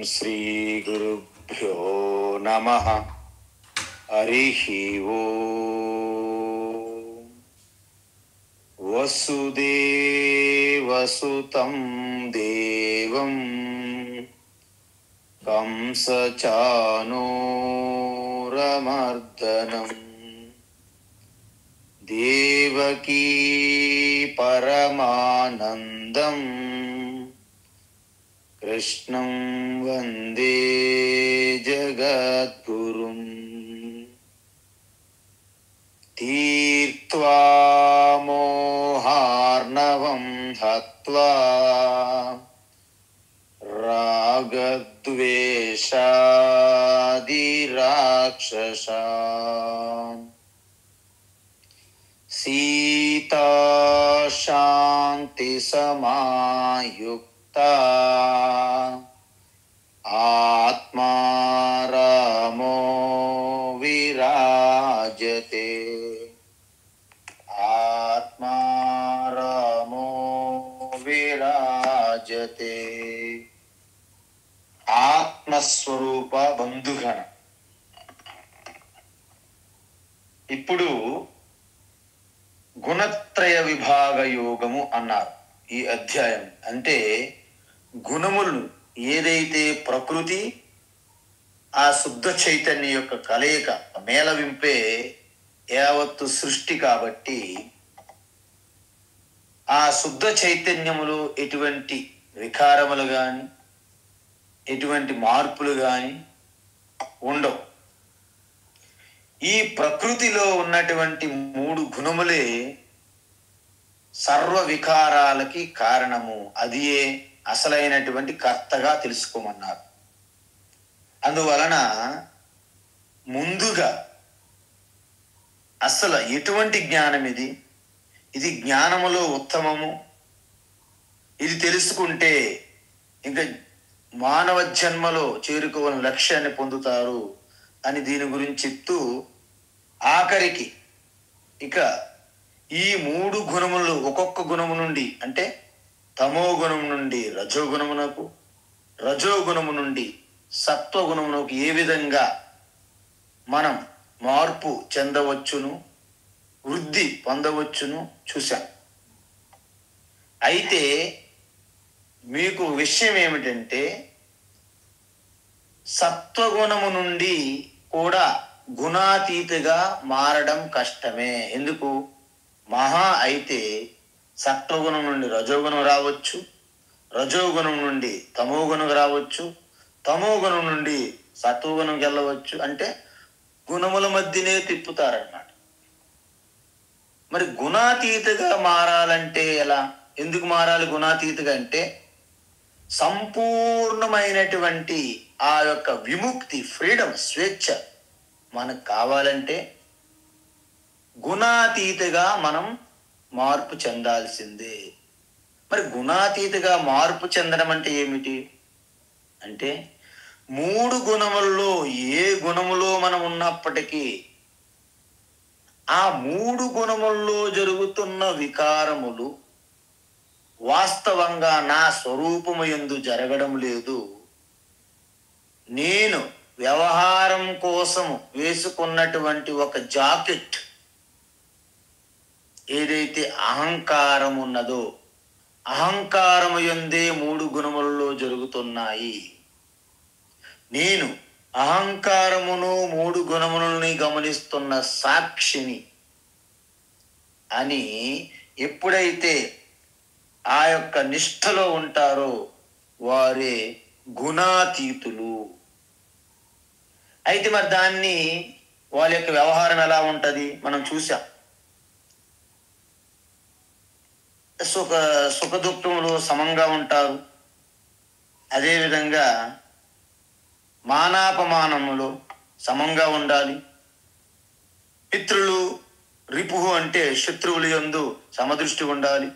శ్రీ గురుభ్యో నమః. హరిః ఓం. వసుదేవసుతం దేవం కంసచానూరమర్దనం దేవకీ పరమానందం కృష్ణం వందే జగద్గురుం. తీర్త్వా మోహార్ణవం హత్వా రాగద్వేషాది రాక్షసాన్ సీతా శాంతి సమాయుక్త ఆత్మా రామో విరాజతే. ఆత్మా రామో విరాజతే. ఆత్మస్వరూప బంధుగణ. ఇప్పుడు గుణత్రయ విభాగ యోగము అన్నారు ఈ అధ్యాయం. అంటే గుణములు ఏదైతే ప్రకృతి ఆ శుద్ధ చైతన్య యొక్క కలయిక మేళవింపే యావత్తు సృష్టి కాబట్టి ఆ శుద్ధ చైతన్యములు ఎటువంటి వికారములు కానీ ఎటువంటి మార్పులు కానీ ఉండవు. ఈ ప్రకృతిలో ఉన్నటువంటి మూడు గుణములే సర్వ వికారాలకి కారణము. అదియే అసలైనటువంటి కర్తగా తెలుసుకోమన్నారు. అందువలన ముందుగా అసలు ఎటువంటి జ్ఞానం ఇది? ఇది జ్ఞానములో ఉత్తమము. ఇది తెలుసుకుంటే ఇంకా మానవ జన్మలో చేరుకోవాలని లక్ష్యాన్ని పొందుతారు అని దీని గురించి చెప్తూ ఆఖరికి ఇక ఈ మూడు గుణములు ఒక్కొక్క గుణము నుండి అంటే తమో గుణం నుండి రజోగుణమునకు, రజోగుణము నుండి సత్వగుణమునకు ఏ విధంగా మనం మార్పు చెందవచ్చును, వృద్ధి పొందవచ్చును చూశాం. అయితే మీకు విషయం ఏమిటంటే సత్వగుణము నుండి కూడా గుణాతీతగా మారడం కష్టమే. ఎందుకు? మహా అయితే సత్వగుణం నుండి రజోగుణం రావచ్చు, రజోగుణం నుండి తమోగుణం రావచ్చు, తమోగుణం నుండి సత్వగుణంకి వెళ్ళవచ్చు. అంటే గుణముల మధ్యనే తిప్పుతారన్నమాట. మరి గుణాతీతగా మారాలంటే ఎలా? ఎందుకు మారాలి గుణాతీతగా? అంటే సంపూర్ణమైనటువంటి ఆ యొక్క విముక్తి, ఫ్రీడమ్, స్వేచ్ఛ మనకు కావాలంటే గుణాతీతగా మనం మార్పు చెందాల్సిందే. మరి గుణాతీతగా మార్పు చెందడం అంటే ఏమిటి? అంటే మూడు గుణములలో ఏ గుణములో మనం ఉన్నప్పటికీ ఆ మూడు గుణముల్లో జరుగుతున్న వికారములు వాస్తవంగా నా స్వరూపము యందు జరగడం లేదు. నేను వ్యవహారం కోసం వేసుకున్నటువంటి ఒక జాకెట్ ఏదైతే అహంకారం ఉన్నదో అహంకారము యందే మూడు గుణములలో జరుగుతున్నాయి. నేను అహంకారమును మూడు గుణములని గమనిస్తున్న సాక్షిని అని ఎప్పుడైతే ఆ యొక్క నిష్ఠలో ఉంటారో వారే గుణాతీతులు. అయితే మరి దాన్ని వాళ్ళ యొక్క వ్యవహారం ఎలా ఉంటుంది మనం చూసాం. సుఖ దుఃఖములు సమంగా ఉంటారు. అదేవిధంగా మానాపమానములు సమంగా ఉండాలి. మిత్రులు రిపుహు అంటే శత్రువుల యందు సమదృష్టి ఉండాలి.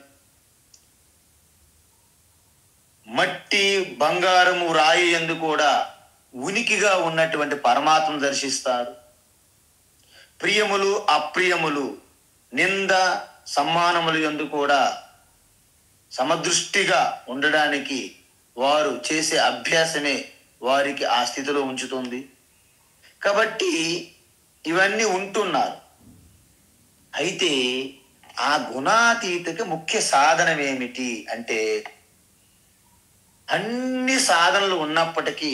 మట్టి, బంగారము, రాయి యందు కూడా ఉనికిగా ఉన్నటువంటి పరమాత్మను దర్శిస్తారు. ప్రియములు, అప్రియములు, నింద, సమ్మానములు యందు కూడా సమదృష్టిగా ఉండడానికి వారు చేసే అభ్యాసమే వారికి ఆ స్థితిలో ఉంచుతుంది. కాబట్టి ఇవన్నీ ఉంటున్నారు. అయితే ఆ గుణాతీతకి ముఖ్య సాధనం ఏమిటి అంటే, అన్ని సాధనలు ఉన్నప్పటికీ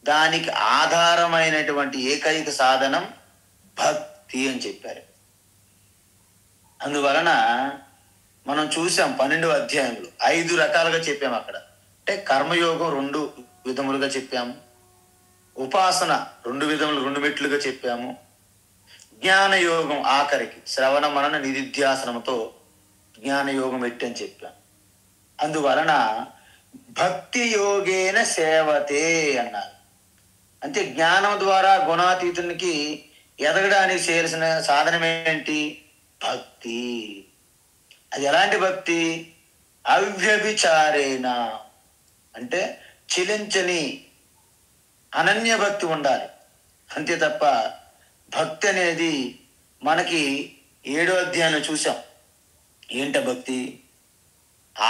దానికి ఆధారమైనటువంటి ఏకైక సాధనం భక్తి అని చెప్పారు. అందువలన మనం చూసాం 12వ అధ్యాయంలో 5 రకాలుగా చెప్పాము అక్కడ. అంటే కర్మయోగం 2 విధములుగా చెప్పాము, ఉపాసన 2 విధములు 2 మెట్లుగా చెప్పాము, జ్ఞానయోగం ఆఖరికి శ్రవణ మనన నిధిధ్యాసనంతో జ్ఞానయోగం ఎట్టి అని చెప్పాం. అందువలన భక్తి యోగేన సేవతే అన్నారు. అంటే జ్ఞానం ద్వారా గుణాతీతునికి ఎదగడానికి చేయాల్సిన సాధనం ఏంటి? భక్తి. అది ఎలాంటి భక్తి? అవ్యభిచారేణ, అంటే చిలించని అనన్య భక్తి ఉండాలి. అంతే తప్ప భక్తి అనేది మనకి 7వ అధ్యాయంలో చూసాం. ఏంట భక్తి?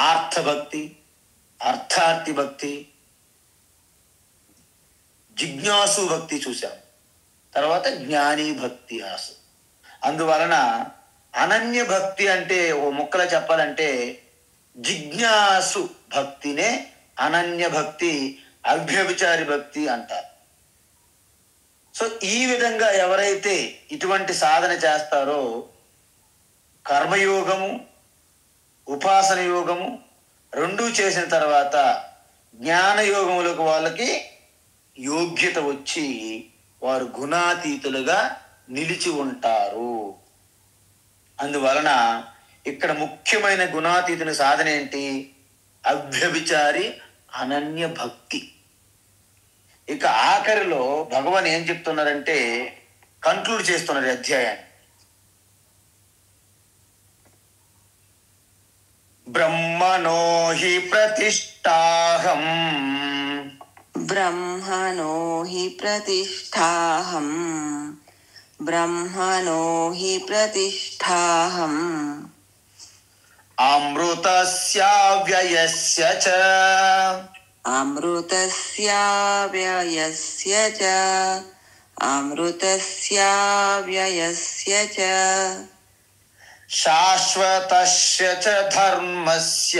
ఆర్తభక్తి, అర్థార్థి భక్తి, జిజ్ఞాసు భక్తి చూసాం. తర్వాత జ్ఞాని భక్తి ఆసు. అందువలన అనన్య భక్తి అంటే ఓ ముక్కలో చెప్పాలంటే జిజ్ఞాసు భక్తినే అనన్య భక్తి, అవ్యభిచారి భక్తి అంటారు. సో ఈ విధంగా ఎవరైతే ఇటువంటి సాధన చేస్తారో కర్మయోగము, ఉపాసన యోగము 2 చేసిన తర్వాత జ్ఞానయోగములకు వాళ్ళకి యోగ్యత వచ్చి వారు గుణాతీతులుగా నిలిచి ఉంటారు. అందువలన ఇక్కడ ముఖ్యమైన గుణాతీతుని సాధన ఏంటి? అవ్యభిచారి అనన్య భక్తి. ఇక ఆఖరిలో భగవాన్ ఏం చెప్తున్నారంటే, కంక్లూడ్ చేస్తున్నారు అధ్యాయాన్ని. బ్రహ్మణో హి ప్రతిష్ఠాహం, బ్రహ్మణో హి ప్రతిష్ఠాహం, బ్రహ్మణో హి ప్రతిష్ఠాహం, అమృతస్య వ్యయస్య చ, అమృతస్య వ్యయస్య చ, అమృతస్య వ్యయస్య చ, శాశ్వతస్య చ ధర్మస్య,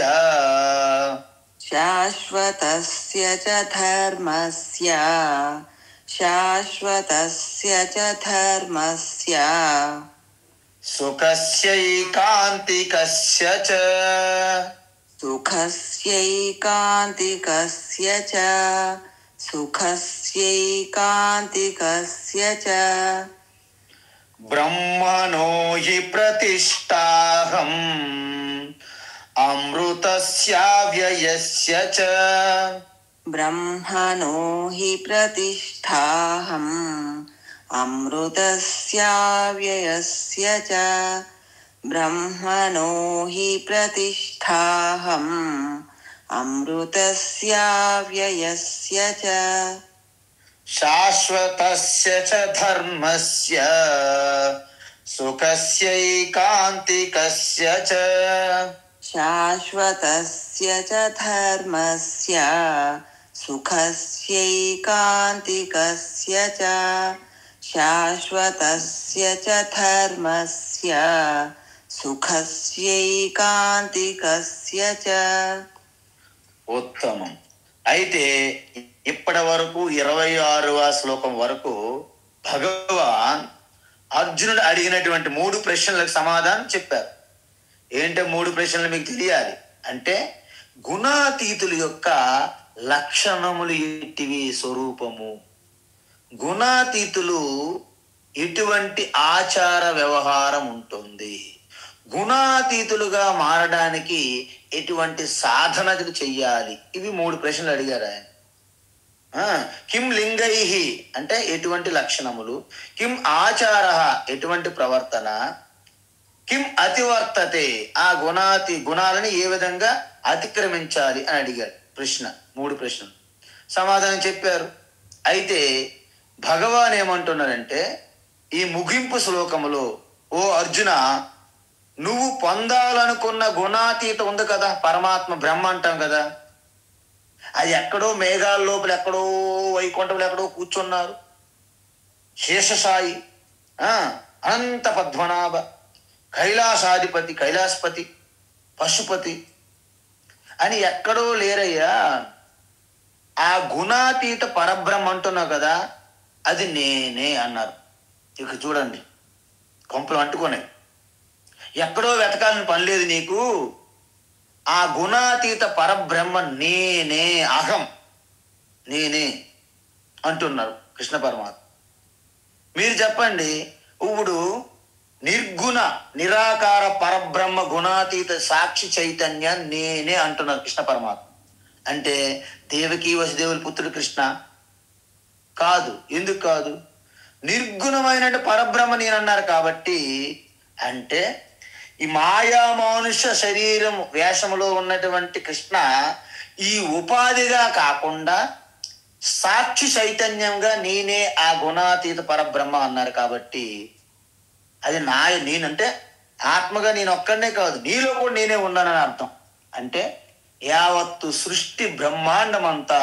శాశ్వతస్య చ ధర్మస్య, శాశ్వతస్య చ ధర్మస్య, సుఖస్యైకాంతికస్య చ, సుఖస్యైకాంతికస్య చ, సుఖస్యైకాంతికస్య చ, బ్రహ్మణో హి ప్రతిష్ఠాహం, అమృతస్య వ్యయస్య చ, బ్రహ్మణో హి ప్రతిష్ఠాహం, అమృతస్య వ్యయస్య చ, బ్రహ్మణో హి ప్రతిష్ఠాహం, అమృతస్య వ్యయస్య చ, శాశ్వతస్య చ ధర్మస్య, సుఖస్యైకాంతికస్య చ, శాశ్వతస్య చ ధర్మస్య, సుఖస్యైకాంతికస్య చ, శాశ్వతస్య చ ధర్మస్య, సుఖస్యైకాంతికస్య చ. ఉత్తమం. అయితే ఇప్పటి వరకు 26వ శ్లోకం వరకు భగవాన్ అర్జునుడు అడిగినటువంటి 3 ప్రశ్నలకు సమాధానం చెప్పారు. ఏంటో 3 ప్రశ్నలు మీకు తెలియాలి. అంటే గుణాతీతుల యొక్క లక్షణములు ఎట్టివి, స్వరూపము, గుణాతీతులు ఎటువంటి ఆచార వ్యవహారం ఉంటుంది, గుణాతీతులుగా మారడానికి ఎటువంటి సాధనలు చెయ్యాలి, ఇవి 3 ప్రశ్నలు అడిగారు ఆయన. కిం లింగైహి అంటే ఎటువంటి లక్షణములు, కిం ఆచార ఎటువంటి ప్రవర్తన, కిం అతివర్తతే ఆ గుణాలని ఏ విధంగా అతిక్రమించాలి అని అడిగాడు. 3 ప్రశ్నలు సమాధానం చెప్పారు. అయితే భగవాన్ ఏమంటున్నారంటే ఈ ముగింపు శ్లోకములో, ఓ అర్జున, నువ్వు పొందాలనుకున్న గుణాతీత ఉంది కదా, పరమాత్మ బ్రహ్మ అంటాం కదా, అది ఎక్కడో మేఘాల లోపల ఎక్కడో వైకుంఠంలో ఎక్కడో కూర్చున్నారు శేషసాయి, అనంత పద్మనాభ, కైలాసాధిపతి, కైలాసపతి, పశుపతి అని ఎక్కడో లేరయ్యా. ఆ గుణాతీత పరబ్రహ్మ అంటున్నావు కదా, అది నేనే అన్నారు. ఇక చూడండి, కొంపలు అంటుకున్నాయి. ఎక్కడో వెతకాలని పని లేదు నీకు. ఆ గుణాతీత పరబ్రహ్మ నేనే, అహం నేనే అంటున్నారు కృష్ణ పరమాత్మ. మీరు చెప్పండి, ఇప్పుడు నిర్గుణ నిరాకార పరబ్రహ్మ గుణాతీత సాక్షి చైతన్య నేనే అంటున్నారు కృష్ణ పరమాత్మ. అంటే దేవకీ వసుదేవుల పుత్రుడు కృష్ణ కాదు. ఎందుకు కాదు? నిర్గుణమైన పరబ్రహ్మ నేనన్నారు కాబట్టి. అంటే ఈ మాయా మానుష శరీరం వేషములో ఉన్నటువంటి కృష్ణ ఈ ఉపాధిగా కాకుండా సాక్షి చైతన్యంగా నేనే ఆ గుణాతీత పరబ్రహ్మ అన్నారు కాబట్టి అది నేనంటే ఆత్మగా నేను ఒక్కడనే కాదు, నీలో కూడా నేనే ఉన్నానని అర్థం. అంటే యావత్తు సృష్టి బ్రహ్మాండం అంతా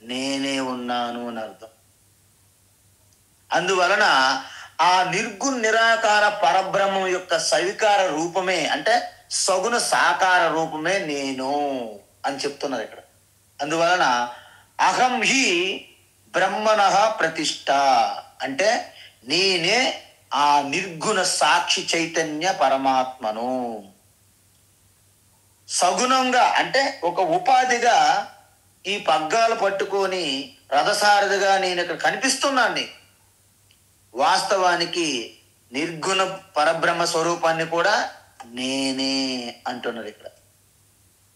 నేనే ఉన్నాను అని అర్థం. అందువలన ఆ నిర్గుణ నిరాకార పరబ్రహ్మం యొక్క సవికార రూపమే, అంటే సగుణ సాకార రూపమే నేను అని చెప్తున్నారు ఇక్కడ. అందువలన అహం హి బ్రహ్మణ ప్రతిష్ట, అంటే నేనే ఆ నిర్గుణ సాక్షి చైతన్య పరమాత్మను. సగుణంగా అంటే ఒక ఉపాధిగా ఈ పగ్గాలు పట్టుకొని రథసారథిగా నేను ఇక్కడ కనిపిస్తున్నాను. వాస్తవానికి నిర్గుణ పరబ్రహ్మ స్వరూపాన్ని కూడా నేనే అంటున్నారు ఇక్కడ.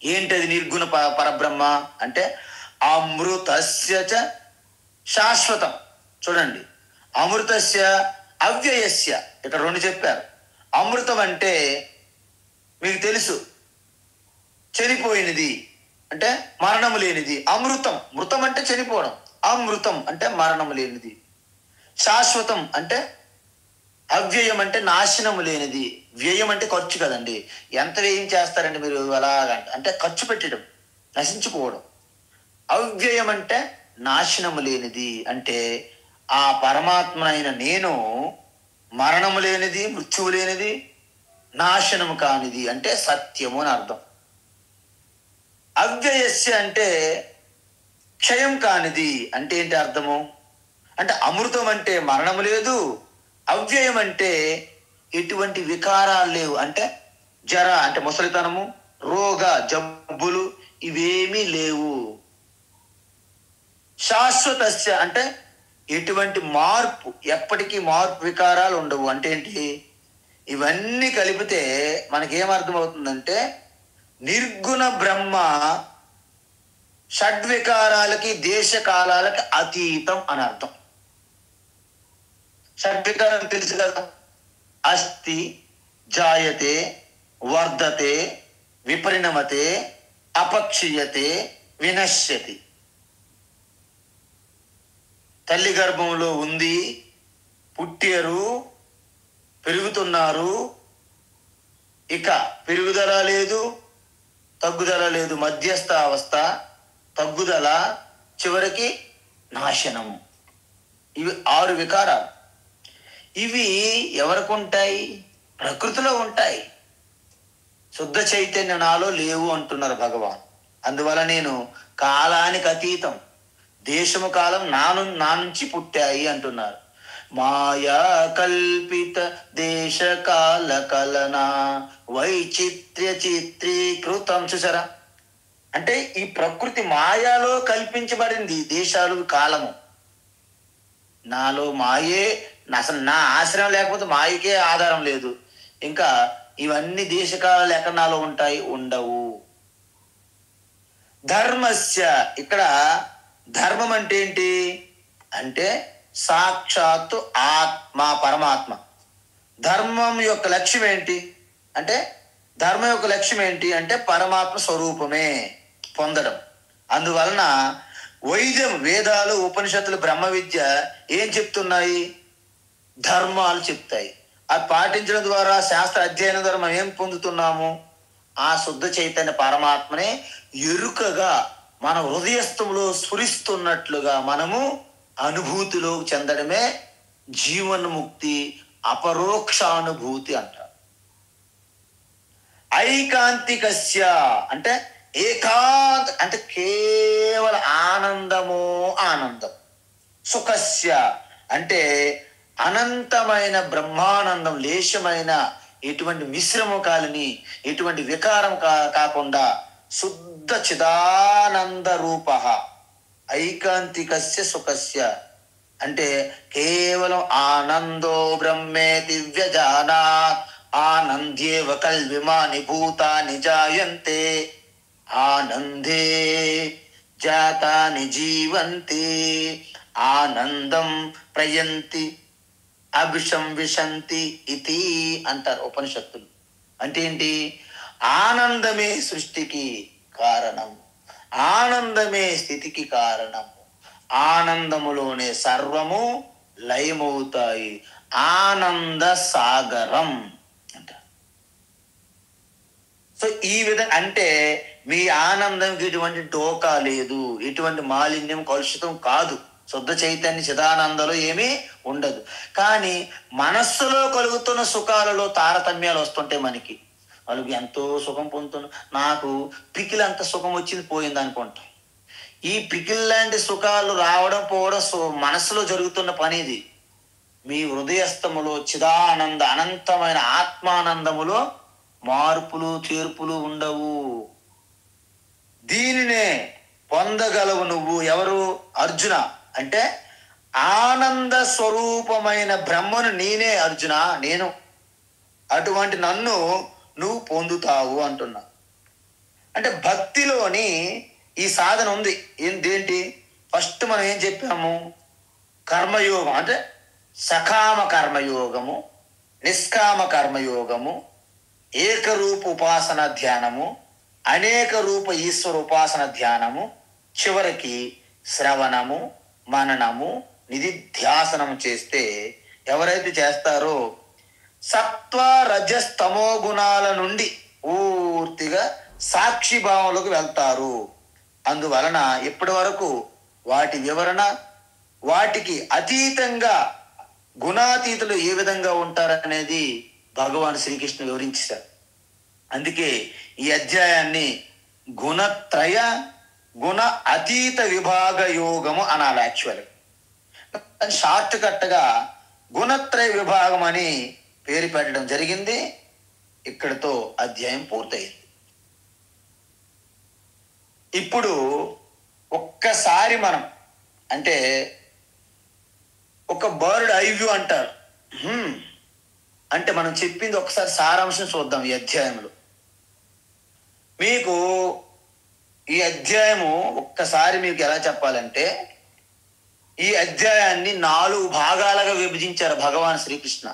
ఏంటది నిర్గుణ పరబ్రహ్మ అంటే అమృతస్య చ శాశ్వతం. చూడండి, అమృతస్య అవ్యయస్య, ఇక్కడ రెండు చెప్పారు. అమృతం అంటే మీకు తెలుసు, చనిపోయినది అంటే మరణము లేనిది. అమృతం, మృతం అంటే చనిపోవడం, అమృతం అంటే మరణము లేనిది. శాశ్వతం అంటే అవ్యయం అంటే నాశనము లేనిది. వ్యయం అంటే ఖర్చు కదండి, ఎంత వ్యయం చేస్తారండి మీరు అలాగంటే, అంటే ఖర్చు పెట్టడం, నశించిపోవడం. అవ్యయం అంటే నాశనము లేనిది, అంటే ఆ పరమాత్మ అయిన నేను మరణము లేనిది, మృత్యువు లేనిది, నాశనము కానిది, అంటే సత్యము అని అర్థం. అవ్యయస్య అంటే క్షయం కానిది, అంటే ఏంటి అర్థము? అంటే అమృతం అంటే మరణము లేదు, అవ్యయం అంటే ఎటువంటి వికారాలు లేవు, అంటే జర అంటే ముసలితనము, రోగ జబ్బులు ఇవేమీ లేవు. శాశ్వతస్య అంటే ఎటువంటి మార్పు, ఎప్పటికీ మార్పు వికారాలు ఉండవు. అంటే ఏంటి? ఇవన్నీ కలిపితే మనకేమర్థమవుతుందంటే నిర్గుణ బ్రహ్మ షడ్వికారాలకి దేశకాలాలకి అతీతం అని అర్థం. షడ్వికారం తెలుసు కదా, అస్తి, జాయతే, వర్ధతే, విపరిణమతే, అపక్షీయతే, వినశ్యతి. తల్లి గర్భంలో ఉంది, పుట్టారు, పెరుగుతున్నారు, ఇక పెరుగుదల లేదు, తగ్గుదల లేదు, మధ్యస్థ అవస్థ, తగ్గుదల, చివరికి నాశనము. ఇవి 6 వికారాలు. ఇవి ఎవరికి ఉంటాయి? ప్రకృతిలో ఉంటాయి. శుద్ధ చైతన్య నాలో లేవు అంటున్నారు భగవాన్. అందువల్ల నేను కాలానికి అతీతం, దేశము కాలం నా నుంచి పుట్టాయి అంటున్నారు. మాయా కల్పిత దేశ కాల కలన వైచిత్ర్య చిత్రీకృతం. చూసారా, అంటే ఈ ప్రకృతి మాయాలో కల్పించబడింది దేశాలు, కాలము. నాలో మాయే, అసలు నా ఆశ్రయం లేకపోతే మాయకే ఆధారం లేదు. ఇంకా ఇవన్నీ దేశకాలాలు ఎక్కడ నాలో ఉంటాయి? ఉండవు. ధర్మస్య, ఇక్కడ ధర్మం అంటే ఏంటి అంటే సాక్షాత్తు ఆత్మ, పరమాత్మ. ధర్మం యొక్క లక్ష్యం ఏంటి అంటే ధర్మం యొక్క లక్ష్యం ఏంటి అంటే పరమాత్మ స్వరూపమే పొందడం. అందువలన వైద్యం, వేదాలు, ఉపనిషత్తులు, బ్రహ్మ విద్య ఏం చెప్తున్నాయి? ధర్మాలు చెప్తాయి. అది పాటించడం ద్వారా, శాస్త్ర అధ్యయనం ద్వారా మనం ఏం పొందుతున్నాము? ఆ శుద్ధ చైతన్య పరమాత్మనే ఎరుకగా మన హృదయస్థంలో స్ఫురిస్తున్నట్లుగా మనము అనుభూతిలో చెందడమే జీవన్ముక్తి, అపరోక్షానుభూతి అంటారు. ఐకాంతికస్య అంటే ఏకాంత అంటే కేవల ఆనందము ఆనందం. సుఖస్య అంటే అనంతమైన బ్రహ్మానందం, లేశమైన ఎటువంటి మిశ్రమం కాలని, ఎటువంటి వికారం కాకుండా శుద్ధ చిదానంద రూప. ఐకాంతికస్య సుఖస్య అంటే కేవలం ఆనందో బ్రహ్మే దివ్యజానాత్ ఆనంద్యేవ కల్విమాని భూతాని జాయంతే ఆనందే జాతాని జీవంతి ఆనందం ప్రయంతి అభిశంవిశంతి ఇది అంటారు ఉపనిషత్తులు. అంటే ఏంటి? ఆనందమే సృష్టికి కారణం, ఆనందమే స్థితికి కారణం, ఆనందములోనే సర్వము లయమవుతాయి. ఆనంద సాగరం అంటారు. సో ఈ విధంగా అంటే మీ ఆనందంకి ఎటువంటి డోకా లేదు, ఎటువంటి మాలిన్యం కలుషితం కాదు. శుద్ధ చైతన్య చిదానందలో ఏమీ ఉండదు. కానీ మనస్సులో కలుగుతున్న సుఖాలలో తారతమ్యాలు వస్తుంటాయి. మనకి వాళ్ళకి ఎంతో సుఖం పొందుతున్నా, నాకు పికిల్ అంత సుఖం వచ్చింది పోయింది అనుకుంటాం. ఈ పికిల్ లాంటి సుఖాలు రావడం పోవడం మనస్సులో జరుగుతున్న పని. ఇది మీ హృదయస్థములో చిదానంద అనంతమైన ఆత్మానందములో మార్పులు చేర్పులు ఉండవు. దీనినే పొందగలవు నువ్వు. ఎవరు? అర్జున. అంటే ఆనంద స్వరూపమైన బ్రహ్మను నేనే అర్జున, నేను. అటువంటి నన్ను నువ్వు పొందుతావు అంటున్నా. అంటే భక్తిలోని ఈ సాధన ఉంది. ఏంటి? ఫస్ట్ మనం ఏం చెప్పాము? కర్మయోగం అంటే సకామ కర్మయోగము, నిష్కామ కర్మయోగము, ఏకరూప ఉపాసన ధ్యానము, అనేక రూప ఈశ్వర ఉపాసన ధ్యానము, చివరికి శ్రవణము, మననము, నిధిధ్యాసనము చేస్తే ఎవరైతే చేస్తారో సత్వ రజస్తమో గుణాల నుండి పూర్తిగా సాక్షి భావంలోకి వెళ్తారు. అందువలన ఇప్పటి వరకు వాటి వివరణ, వాటికి అతీతంగా గుణాతీతులు ఏ విధంగా ఉంటారనేది భగవాన్ శ్రీకృష్ణ వివరించారు. అందుకే ఈ అధ్యాయాన్ని గుణత్రయ గుణ అతీత విభాగ యోగము అనాలి. యాక్చువల్గా షార్ట్ కట్గా గుణత్రయ విభాగం అని పేరు పెట్టడం జరిగింది. ఇక్కడితో అధ్యాయం పూర్తయింది. ఇప్పుడు ఒక్కసారి మనం అంటే ఒక బర్డ్ ఐ వ్యూ అంటారు. అంటే మనం చెప్పింది ఒకసారి సారాంశం చూద్దాం. ఈ అధ్యాయంలో మీకు ఈ అధ్యాయము ఒక్కసారి మీకు ఎలా చెప్పాలంటే, ఈ అధ్యాయాన్ని 4 భాగాలుగా విభజించారు భగవాన్ శ్రీకృష్ణ.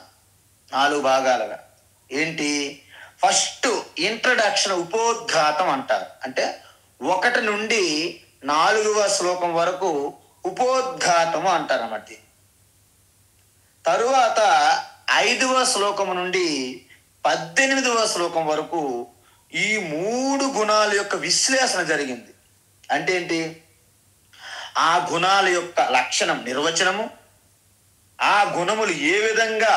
4 భాగాలుగా. ఏంటి? ఫస్ట్ ఇంట్రడక్షన్, ఉపోద్ఘాతం అంటారు. అంటే 1 నుండి 4వ శ్లోకం వరకు ఉపోద్ఘాతము అంటారు అన్నమాట. తరువాత 5వ శ్లోకం నుండి 18వ శ్లోకం వరకు ఈ 3 గుణాల యొక్క విశ్లేషణ జరిగింది. అంటే ఏంటి? ఆ గుణాల యొక్క లక్షణం, నిర్వచనము, ఆ గుణములు ఏ విధంగా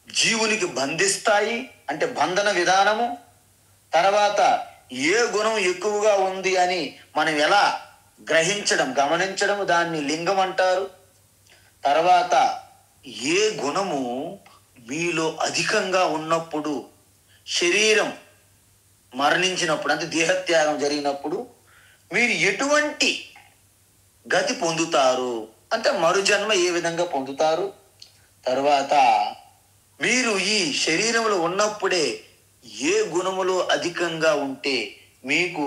జీవునికి బంధిస్తాయి అంటే బంధన విధానము, తర్వాత ఏ గుణం ఎక్కువగా ఉంది అని మనం ఎలా గ్రహించడం, గమనించడం, దాన్ని లింగం అంటారు. తర్వాత ఏ గుణము మీలో అధికంగా ఉన్నప్పుడు, శరీరం మరణించినప్పుడు అంటే దేహత్యాగం జరిగినప్పుడు మీరు ఎటువంటి గతి పొందుతారు అంటే మరుజన్మ ఏ విధంగా పొందుతారు. తర్వాత మీరు ఈ శరీరంలో ఉన్నప్పుడే ఏ గుణములో అధికంగా ఉంటే మీకు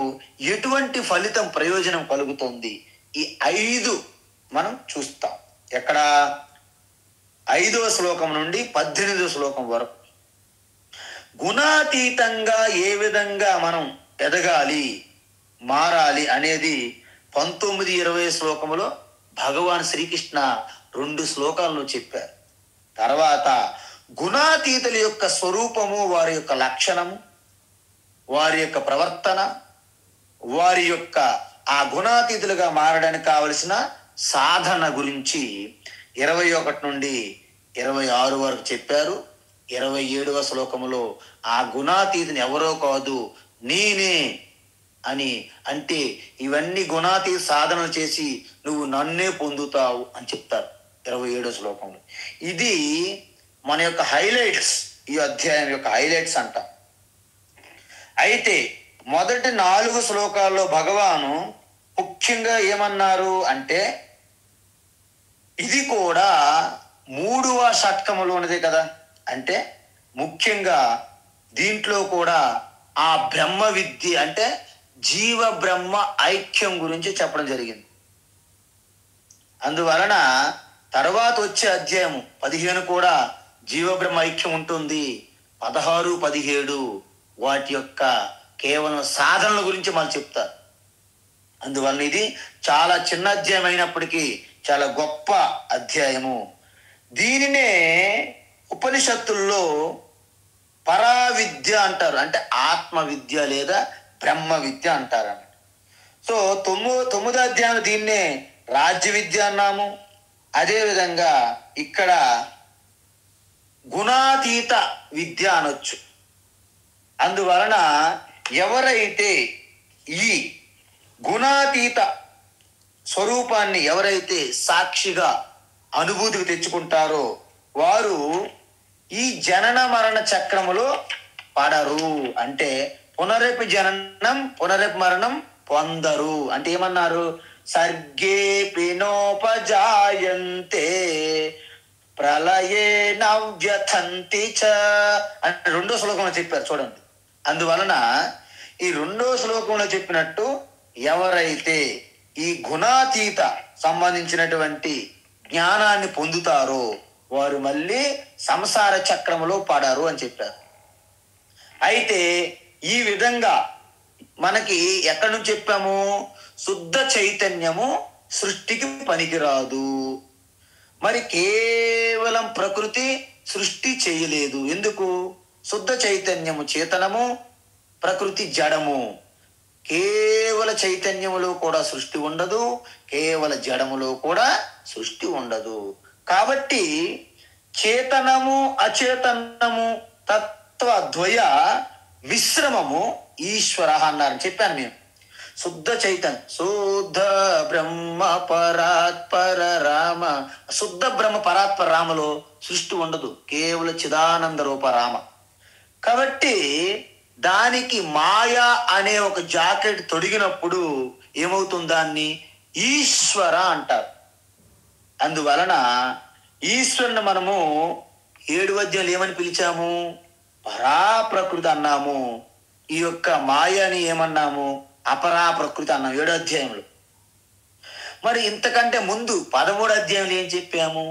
ఎటువంటి ఫలితం, ప్రయోజనం కలుగుతుంది. ఈ 5 మనం చూస్తాం. ఎక్కడ? 5వ శ్లోకం నుండి 18వ శ్లోకం వరకు గుణాతీతంగా ఏ విధంగా మనం ఎదగాలి, మారాలి అనేది 19-20 శ్లోకములో భగవాన్ శ్రీకృష్ణ 2 శ్లోకాలను చెప్పారు. తర్వాత గుణాతీతుల యొక్క స్వరూపము, వారి యొక్క లక్షణము, వారి యొక్క ప్రవర్తన, వారి యొక్క ఆ గుణాతీతులుగా మారడానికి కావలసిన సాధన గురించి 21 నుండి 26 వరకు చెప్పారు. 27వ శ్లోకములో ఆ గుణాతీతుని ఎవరో కాదు నేనే అని, అంటే ఇవన్నీ గుణాతీత సాధనలు చేసి నువ్వు నన్నే పొందుతావు అని చెప్తారు 27వ శ్లోకంలో. ఇది మన యొక్క హైలైట్స్, ఈ అధ్యాయం యొక్క హైలైట్స్ అంట. అయితే మొదటి 4 శ్లోకాల్లో భగవాను ముఖ్యంగా ఏమన్నారు అంటే, ఇది కూడా 3వ షట్కములోనిదే కదా, అంటే ముఖ్యంగా దీంట్లో కూడా ఆ బ్రహ్మ విద్య అంటే జీవ బ్రహ్మ ఐక్యం గురించి చెప్పడం జరిగింది. అందువలన తర్వాత వచ్చే అధ్యాయం 15 కూడా జీవ బ్రహ్మ ఐక్యం ఉంటుంది. 16, 17 వాటి యొక్క కేవలం సాధనల గురించి మనం చెప్తారు. అందువలన ఇది చాలా చిన్న అధ్యాయం అయినప్పటికీ చాలా గొప్ప అధ్యాయము. దీనినే ఉపనిషత్తుల్లో పరావిద్య అంటారు, అంటే ఆత్మ విద్య లేదా బ్రహ్మ విద్య అంటారు అన్నమాట. సో 9వ అధ్యాయం దీన్నే రాజ్య విద్య అన్నాము. అదేవిధంగా ఇక్కడ గుణాతీత విద్య అనొచ్చు. అందువలన ఎవరైతే ఈ గుణాతీత స్వరూపాన్ని ఎవరైతే సాక్షిగా అనుభూతికి తెచ్చుకుంటారో వారు ఈ జనన మరణ చక్రములో పడరు. అంటే పునరపి జననం పునరపి మరణం పొందరు. అంటే ఏమన్నారు? సర్గే పినోపజాయంతే ప్రళయే నవ్యథంతి చ అంటే 2వ శ్లోకంలో చెప్పారు చూడండి. అందువలన ఈ 2వ శ్లోకంలో చెప్పినట్టు ఎవరైతే ఈ గుణాతీత సంబంధించినటువంటి జ్ఞానాన్ని పొందుతారో వారు మళ్ళీ సంసార చక్రములో పడరు అని చెప్పారు. అయితే ఈ విధంగా మనకి ఎక్కడి నుంచి చెప్పాము? శుద్ధ చైతన్యము సృష్టికి పనికిరాదు. మరి కేవలం ప్రకృతి సృష్టి చేయలేదు. ఎందుకు? శుద్ధ చైతన్యము చేతనము, ప్రకృతి జడము. కేవల చైతన్యములో కూడా సృష్టి ఉండదు, కేవల జడములో కూడా సృష్టి ఉండదు. కాబట్టి చేతనము అచేతనము తత్వద్వయ మిశ్రమము ఈశ్వర అన్నారు. చెప్పాను మేము. శుద్ధ చైతన్య శుద్ధ బ్రహ్మ పరాత్పర రామ. శుద్ధ బ్రహ్మ పరాత్పర రామలో సృష్టి ఉండదు, కేవల చిదానంద రూప రామ. కాబట్టి దానికి మాయా అనే ఒక జాకెట్ తొడిగినప్పుడు ఏమవుతుంది? దాన్ని ఈశ్వర అంటారు. అందువలన ఈశ్వరుని మనము 7వ అధ్యాయంలో ఏమని పిలిచాము? పరాప్రకృతి అన్నాము. ఈ యొక్క మాయని ఏమన్నాము? అపరాప్రకృతి అన్నాము 7వ అధ్యాయంలో. మరి ఇంతకంటే ముందు 13వ అధ్యాయంలో ఏం చెప్పాము?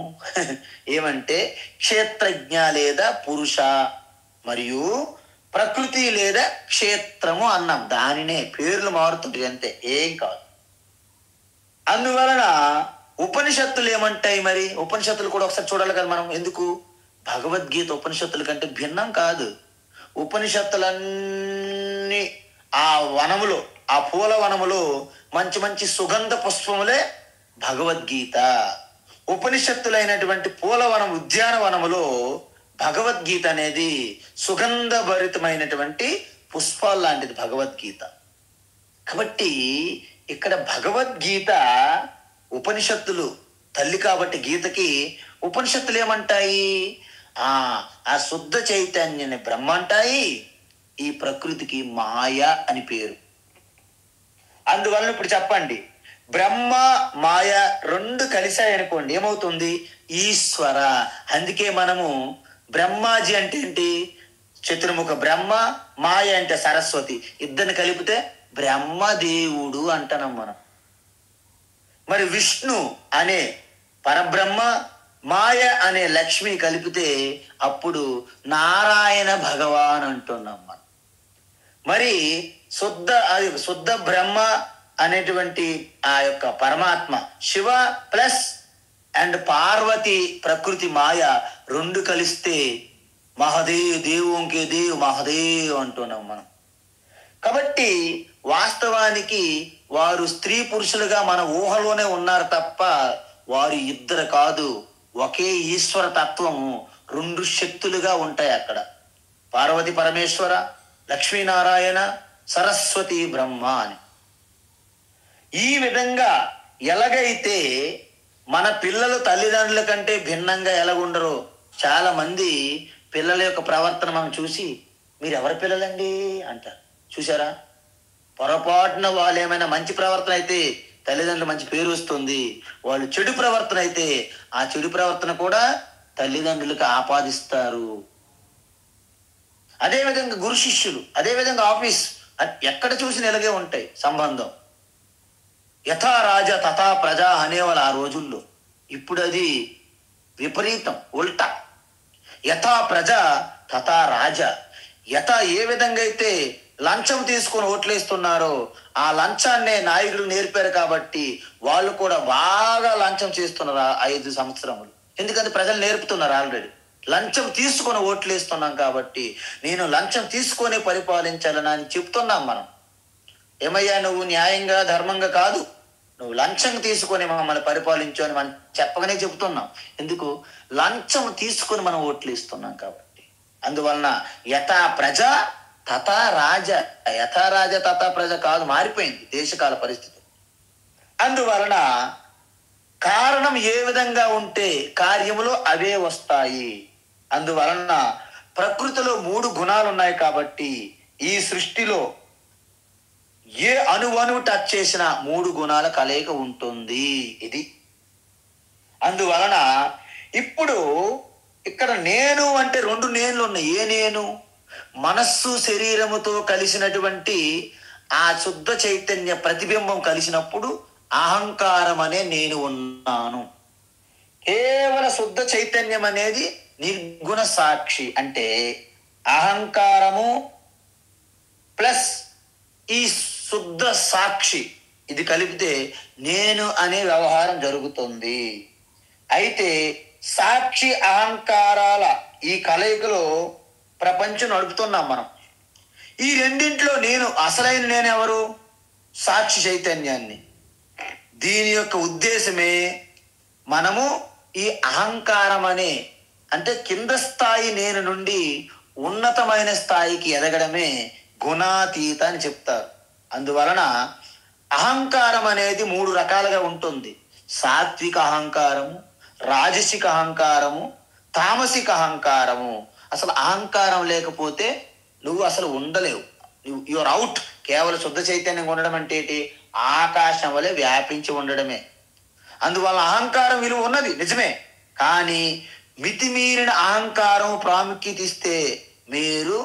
ఏమంటే క్షేత్రజ్ఞ లేదా పురుష మరియు ప్రకృతి లేదా క్షేత్రము అన్నాం. దానినే పేర్లు మారుతుంటాయి అంతే, ఏం కాదు. అందువలన ఉపనిషత్తులు ఏమంటాయి? మరి ఉపనిషత్తులు కూడా ఒకసారి చూడాలి కదా మనం. ఎందుకు? భగవద్గీత ఉపనిషత్తుల కంటే భిన్నం కాదు. ఉపనిషత్తులన్నీ ఆ వనములో, ఆ పూల వనములో మంచి మంచి సుగంధ పుష్పములే భగవద్గీత. ఉపనిషత్తులైనటువంటి పూలవనం ఉద్యానవనములో భగవద్గీత అనేది సుగంధ భరితమైనటువంటి పుష్పాలు లాంటిది భగవద్గీత. కాబట్టి ఇక్కడ భగవద్గీత ఉపనిషత్తులు తల్లి కాబట్టి గీతకి ఉపనిషత్తులు ఏమంటాయి? ఆ శుద్ధ చైతన్యాన్ని బ్రహ్మ అంటాయి, ఈ ప్రకృతికి మాయ అని పేరు. అందువలన ఇప్పుడు చెప్పండి, బ్రహ్మ మాయ 2 కలిశాయనుకోండి ఏమవుతుంది? ఈశ్వర. అందుకే మనము బ్రహ్మాజీ అంటే ఏంటి? చతుర్ముఖ బ్రహ్మ, మాయ అంటే సరస్వతి, ఇద్దరిని కలిపితే బ్రహ్మదేవుడు అంటున్నాం మనం. మరి విష్ణు అనే పరబ్రహ్మ, మాయ అనే లక్ష్మి కలిపితే అప్పుడు నారాయణ భగవాన్ అంటున్నాం మనం. మరి శుద్ధ బ్రహ్మ అనేటువంటి ఆ యొక్క పరమాత్మ శివ ప్లస్ అండ్ పార్వతి ప్రకృతి మాయ 2 కలిస్తే మహదేవ్ దేవుంకే దేవ్ మహదేవ్ అంటున్నాం మనం. కాబట్టి వాస్తవానికి వారు స్త్రీ పురుషులుగా మన ఊహలోనే ఉన్నారు తప్ప వారు ఇద్దరు కాదు. ఒకే ఈశ్వర తత్వము రెండు శక్తులుగా ఉంటాయి అక్కడ. పార్వతి పరమేశ్వర, లక్ష్మీనారాయణ, సరస్వతి బ్రహ్మ అని. ఈ విధంగా ఎలాగైతే మన పిల్లలు తల్లిదండ్రుల కంటే భిన్నంగా ఎలాగుండరో, చాలా మంది పిల్లల యొక్క ప్రవర్తన మనం చూసి మీరు ఎవరి పిల్లలండి అంటారు. చూసారా? పొరపాటున వాళ్ళు ఏమైనా మంచి ప్రవర్తన అయితే తల్లిదండ్రులు మంచి పేరు వస్తుంది. వాళ్ళు చెడు ప్రవర్తన అయితే ఆ చెడు ప్రవర్తన కూడా తల్లిదండ్రులకు ఆపాదిస్తారు. అదేవిధంగా గురు శిష్యులు, అదేవిధంగా ఆఫీస్, ఎక్కడ చూసిన ఇలాగే ఉంటాయి సంబంధం. యథా రాజా తథా ప్రజా అనేవాళ్ళు ఆ రోజుల్లో. ఇప్పుడు అది విపరీతం, ఉల్టా. యథా ప్రజ తథా రాజా. యథా ఏ విధంగా అయితే లంచం తీసుకొని ఓట్లేస్తున్నారో ఆ లంచాన్నే నాయకులు నేర్పారు కాబట్టి వాళ్ళు కూడా బాగా లంచం చేస్తున్నారు 5 సంవత్సరములు. ఎందుకంటే ప్రజలు నేర్పుతున్నారు ఆల్రెడీ. లంచం తీసుకొని ఓట్లేస్తున్నాం కాబట్టి నేను లంచం తీసుకొని పరిపాలించాలని అని చెప్తున్నాం మనం. ఏమయ్యా నువ్వు న్యాయంగా ధర్మంగా కాదు, నువ్వు లంచం తీసుకొని మమ్మల్ని పరిపాలించు అని మనం చెప్పగానే చెబుతున్నాం. ఎందుకు? లంచం తీసుకొని మనం ఓట్లు ఇస్తున్నాం కాబట్టి. అందువలన యథా ప్రజ తథా రాజ, యథా రాజ తథా ప్రజ కాదు, మారిపోయింది దేశకాల పరిస్థితి. అందువలన కారణం ఏ విధంగా ఉంటే కార్యములో అవే వస్తాయి. అందువలన ప్రకృతిలో 3 గుణాలు ఉన్నాయి కాబట్టి ఈ సృష్టిలో ఏ అణువు టచ్ చేసిన 3 గుణాల కలయిక ఉంటుంది. ఇది అందువలన ఇప్పుడు ఇక్కడ నేను అంటే 2 నేనులు ఉన్నాయి. ఏ నేను? మనస్సు శరీరముతో కలిసినటువంటి ఆ శుద్ధ చైతన్య ప్రతిబింబం కలిసినప్పుడు అహంకారం అనే నేను ఉన్నాను. కేవల శుద్ధ చైతన్యం అనేది నిర్గుణ సాక్షి. అంటే అహంకారము ప్లస్ ఈ శుద్ధ సాక్షి ఇది కలిపితే నేను అనే వ్యవహారం జరుగుతుంది. అయితే సాక్షి అహంకారాల ఈ కలయికలో ప్రపంచం నడుపుతున్నాం మనం. ఈ రెండింటిలో నేను అసలైన నేను ఎవరు? సాక్షి చైతన్యాన్ని. దీని యొక్క ఉద్దేశమే మనము ఈ అహంకారం అనే అంటే కింద స్థాయి నేను నుండి ఉన్నతమైన స్థాయికి ఎదగడమే గుణాతీత అని చెప్తారు. అందువలన అహంకారం అనేది 3 రకాలుగా ఉంటుంది. సాత్విక అహంకారము, రాజసిక అహంకారము, తామసిక అహంకారము. అసలు అహంకారం లేకపోతే నువ్వు అసలు ఉండలేవు. Your out. కేవలం శుద్ధ చైతన్యం ఉండడం అంటే ఏంటి? ఆకాశం వలె వ్యాపించి ఉండడమే. అందువల్ల అహంకారం విలువ ఉన్నది నిజమే. కానీ మితిమీరిన అహంకారం ప్రాముఖ్యత ఇస్తే మీరు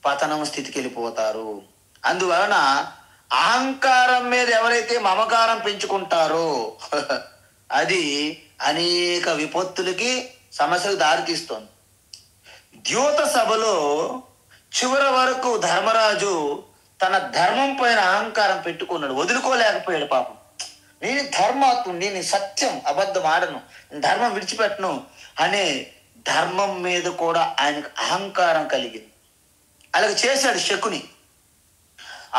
పతనం స్థితికి వెళ్ళిపోతారు. అందువలన అహంకారం మీద ఎవరైతే మమకారం పెంచుకుంటారో అది అనేక విపత్తులకి, సమస్యలకు దారితీస్తుంది. ద్యోత సభలో చివరి వరకు ధర్మరాజు తన ధర్మం పైన అహంకారం పెట్టుకున్నాడు, వదులుకోలేకపోయాడు పాపం. నేను ధర్మాత్ముడు, నేను సత్యం, అబద్ధం ఆడను, ధర్మం విడిచిపెట్టను అనే ధర్మం మీద కూడా ఆయనకు అహంకారం కలిగింది. అలాగ చేశాడు శకుని.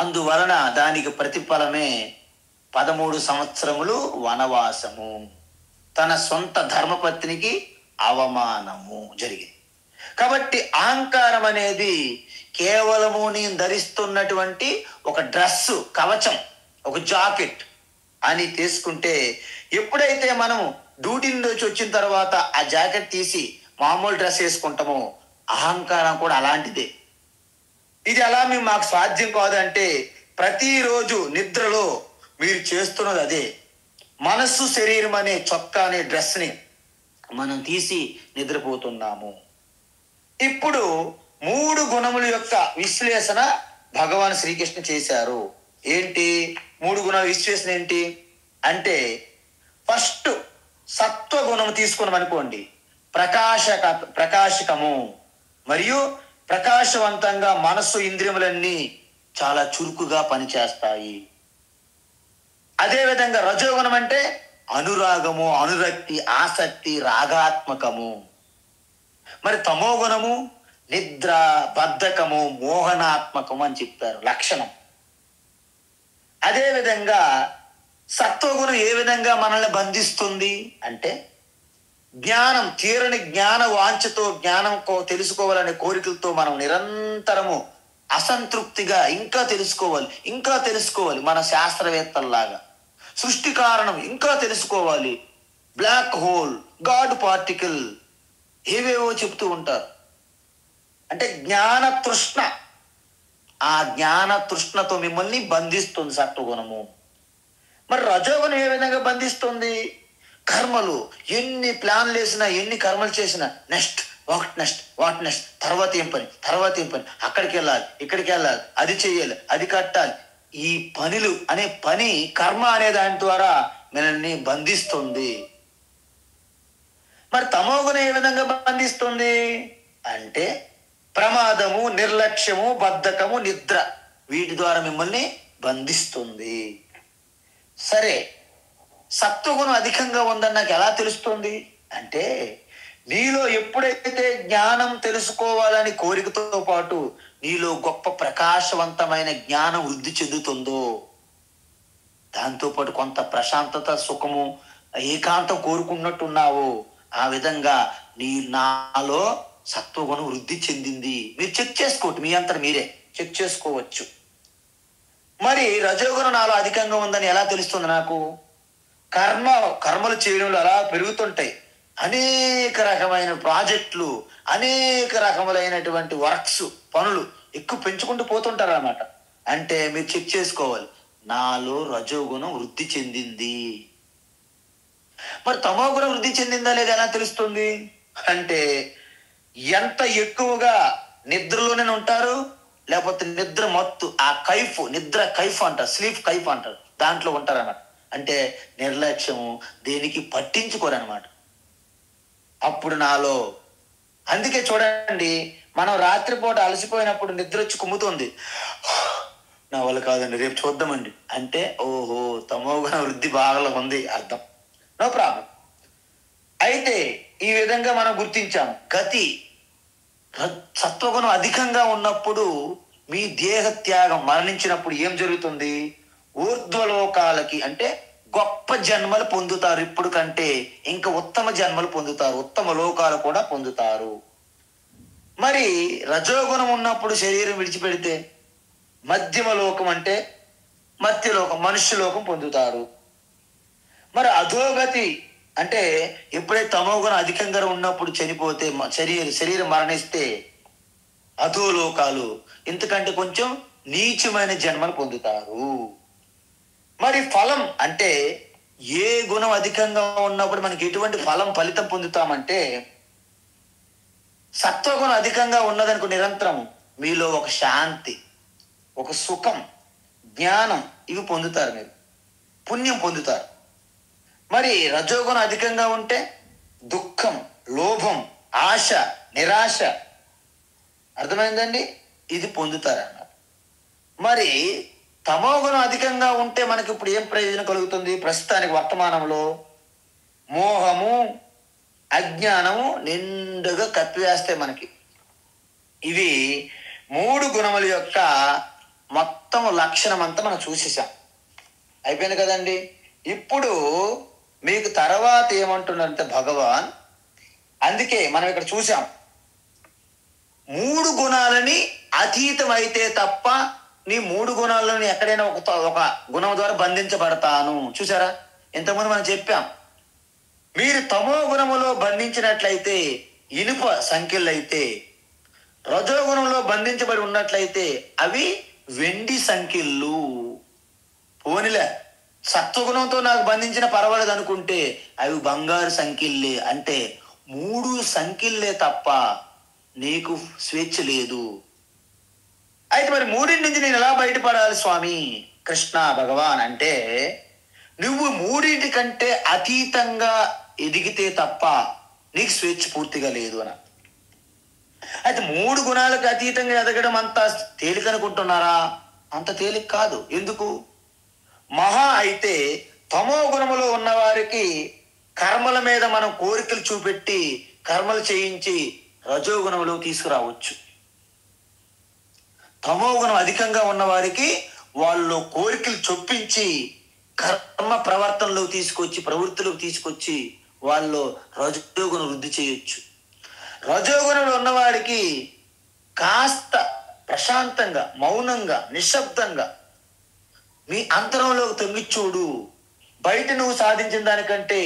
అందువలన దానికి ప్రతిఫలమే 13 సంవత్సరములు వనవాసము, తన సొంత ధర్మపత్నికి అవమానము జరిగింది. కాబట్టి అహంకారం అనేది కేవలము నేను ధరిస్తున్నటువంటి ఒక డ్రెస్సు, కవచం, ఒక జాకెట్ అని తీసుకుంటే, ఎప్పుడైతే మనం డ్యూటీ నుంచి వచ్చిన తర్వాత ఆ జాకెట్ తీసి మామూలు డ్రెస్ వేసుకుంటామో అహంకారం కూడా అలాంటిదే. ఇది ఎలా మాకు సాధ్యం కాదంటే, ప్రతిరోజు నిద్రలో మీరు చేస్తున్నది అదే. మనస్సు శరీరం అనే చొక్కా అనే డ్రెస్ని మనం తీసి నిద్రపోతున్నాము. ఇప్పుడు 3 గుణముల యొక్క విశ్లేషణ భగవాన్ శ్రీకృష్ణ చేశారు. ఏంటి 3 గుణాల విశ్లేషణ ఏంటి అంటే, ఫస్ట్ సత్వగుణము తీసుకున్నాం అనుకోండి. ప్రకాశకము మరియు ప్రకాశవంతంగా మనస్సు, ఇంద్రియములన్నీ చాలా చురుకుగా పనిచేస్తాయి. అదేవిధంగా రజోగుణం అంటే అనురాగము, అనురక్తి, ఆసక్తి, రాగాత్మకము. మరి తమో గుణము నిద్ర, బద్ధకము, మోహనాత్మకము అని చెప్తారు లక్షణం. అదేవిధంగా సత్వగుణం ఏ విధంగా మనల్ని బంధిస్తుంది అంటే జ్ఞానం, తీరని జ్ఞాన వాంఛతో, జ్ఞానం తెలుసుకోవాలనే కోరికలతో మనం నిరంతరము అసంతృప్తిగా ఇంకా తెలుసుకోవాలి మన శాస్త్రవేత్తల్లాగా. సృష్టి కారణం ఇంకా తెలుసుకోవాలి, బ్లాక్ హోల్, గాడ్ పార్టికల్, ఏవేవో చెప్తూ ఉంటారు. అంటే జ్ఞాన తృష్ణ, ఆ జ్ఞాన తృష్ణతో మిమ్మల్ని బంధిస్తుంది సత్వగుణము. మరి రజోగుణం ఏ విధంగా బంధిస్తుంది? కర్మలు ఎన్ని ప్లాన్లు వేసినా, ఎన్ని కర్మలు చేసినా నెక్స్ట్ వాట్ నెక్స్ట్, తర్వాత ఏం పని, అక్కడికి వెళ్ళాలి, ఇక్కడికి వెళ్ళాలి, అది చెయ్యాలి, అది కట్టాలి. ఈ పనులు అనే పని, కర్మ అనే దాని ద్వారా మనల్ని బంధిస్తుంది. మరి తమోగుణం ఏ విధంగా బంధిస్తుంది అంటే ప్రమాదము, నిర్లక్ష్యము, బద్ధకము, నిద్ర, వీటి ద్వారా మిమ్మల్ని బంధిస్తుంది. సరే, సత్వగుణం అధికంగా ఉందని నాకు ఎలా తెలుస్తుంది అంటే నీలో ఎప్పుడైతే జ్ఞానం తెలుసుకోవాలని కోరికతో పాటు నీలో గొప్ప ప్రకాశవంతమైన జ్ఞానం వృద్ధి చెందుతుందో, దాంతోపాటు కొంత ప్రశాంతత, సుఖము, ఏకాంతం కోరుకున్నట్టున్నావో, ఆ విధంగా నాలో సత్వగుణం వృద్ధి చెందింది. మీరు చెక్ చేసుకోవచ్చు, మీ అంతా మీరే చెక్ చేసుకోవచ్చు. మరి రజోగుణం నాలో అధికంగా ఉందని ఎలా తెలుస్తుంది నాకు? కర్మలు చేయడంలో అలా పెరుగుతుంటాయి. అనేక రకమైన ప్రాజెక్టులు, అనేక రకములైనటువంటి వర్క్స్, పనులు ఎక్కువ పెంచుకుంటూ పోతుంటారు అన్నమాట. అంటే మీరు చెక్ చేసుకోవాలి, నాలో రజోగుణం వృద్ధి చెందింది. మరి తమోగుణం వృద్ధి చెందిందా లేదా ఎలా తెలుస్తుంది అంటే ఎంత ఎక్కువగా నిద్రలోనే ఉంటారు, లేకపోతే నిద్ర మత్తు, ఆ నిద్ర కైఫ్ అంటారు, స్లీప్ కైఫ్ అంటారు, దాంట్లో ఉంటారు అన్నమాట. అంటే నిర్లక్ష్యము, దేనికి పట్టించుకోరనమాట. అప్పుడు నాలో, అందుకే చూడండి, మనం రాత్రిపూట అలసిపోయినప్పుడు నిద్ర వచ్చి కుమ్ముతుంది, నా వల్ల కాదండి రేపు చూద్దామండి అంటే ఓహో తమోగుణ వృద్ధి బాగా ఉంది అర్థం, నో ప్రాబ్లం. అయితే ఈ విధంగా మనం గుర్తించాం. గతి, సత్వగుణం అధికంగా ఉన్నప్పుడు మీ దేహ త్యాగం, మరణించినప్పుడు ఏం జరుగుతుంది? ఊర్ధ్వలోకాలకి అంటే గొప్ప జన్మలు పొందుతారు, ఇప్పుడు కంటే ఇంకా ఉత్తమ జన్మలు పొందుతారు, ఉత్తమ లోకాలు కూడా పొందుతారు. మరి రజోగుణం ఉన్నప్పుడు శరీరం విడిచిపెడితే మధ్యమ లోకం అంటే మధ్యలోకం, మనుష్యలోకం పొందుతారు. మరి అధోగతి అంటే ఎప్పుడైతే తమోగుణం అధికంగా ఉన్నప్పుడు చనిపోతే, శరీరం మరణిస్తే అధోలోకాలు, ఇంతకంటే కొంచెం నీచమైన జన్మను పొందుతారు. మరి ఫలం అంటే ఏ గుణం అధికంగా ఉన్నప్పుడు మనకి ఎటువంటి ఫలితం పొందుతామంటే సత్వగుణం అధికంగా ఉన్నదనుకో, నిరంతరం మీలో ఒక శాంతి, ఒక సుఖం, జ్ఞానం, ఇవి పొందుతారు, మీరు పుణ్యం పొందుతారు. మరి రజోగుణం అధికంగా ఉంటే దుఃఖం, లోభం, ఆశ, నిరాశ, అర్థమైందండి, ఇది పొందుతారు అన్నమాట. మరి తమోగుణం అధికంగా ఉంటే మనకి ఇప్పుడు ఏం ప్రయోజనం కలుగుతుంది? ప్రస్తుతానికి వర్తమానంలో మోహము, అజ్ఞానము నిండుగా కప్పివేస్తాయి మనకి. ఇవి 3 గుణముల యొక్క మొత్తం లక్షణం అంతా మనం చూసేసాం, అయిపోయింది కదండి. ఇప్పుడు మీకు తర్వాత ఏమంటున్నారంటే భగవాన్, అందుకే మనం ఇక్కడ చూసాం 3 గుణాలని అతీతం అయితే తప్ప నీ 3 గుణాలను ఎక్కడైనా ఒక గుణం ద్వారా బంధించబడతాను. చూసారా, ఇంతకుముందు మనం చెప్పాం, మీరు తమో గుణములో బంధించినట్లయితే ఇనుప సంఖ్యలు అయితే, రజోగుణంలో బంధించబడి ఉన్నట్లయితే అవి వెండి సంఖ్యలు. పోనిలే, సత్వగుణంతో నాకు బంధించిన పర్వాలేదు అనుకుంటే అవి బంగారు సంఖ్యలే. అంటే 3 సంఖ్యలే తప్ప నీకు స్వేచ్ఛ లేదు. అయితే మరి 3 నుంచి నేను ఎలా బయటపడాలి స్వామి కృష్ణ భగవాన్ అంటే, నువ్వు 3 కంటే అతీతంగా ఎదిగితే తప్ప నీకు స్వేచ్ఛ పూర్తిగా లేదు అని. అయితే 3 గుణాలకు అతీతంగా ఎదగడం అంత తేలిక అనుకుంటున్నారా? అంత తేలిక కాదు. ఎందుకు? మహా అయితే తమో గుణములో ఉన్న వారికి కర్మల మీద మనం కోరికలు చూపెట్టి కర్మలు చేయించి రజోగుణంలో తీసుకురావచ్చు. తమోగుణం అధికంగా ఉన్న వారికి వాళ్ళు కోరికలు చొప్పించి కర్మ ప్రవర్తనలోకి తీసుకొచ్చి ప్రవృత్తిలోకి తీసుకొచ్చి వాళ్ళు రజోగుణం వృద్ధి చేయొచ్చు. రజోగుణంలో ఉన్నవాడికి కాస్త ప్రశాంతంగా, మౌనంగా, నిశ్శబ్దంగా మీ అంతరంలోకి తొంగి చూడు. బయట నువ్వు సాధించిన దానికంటే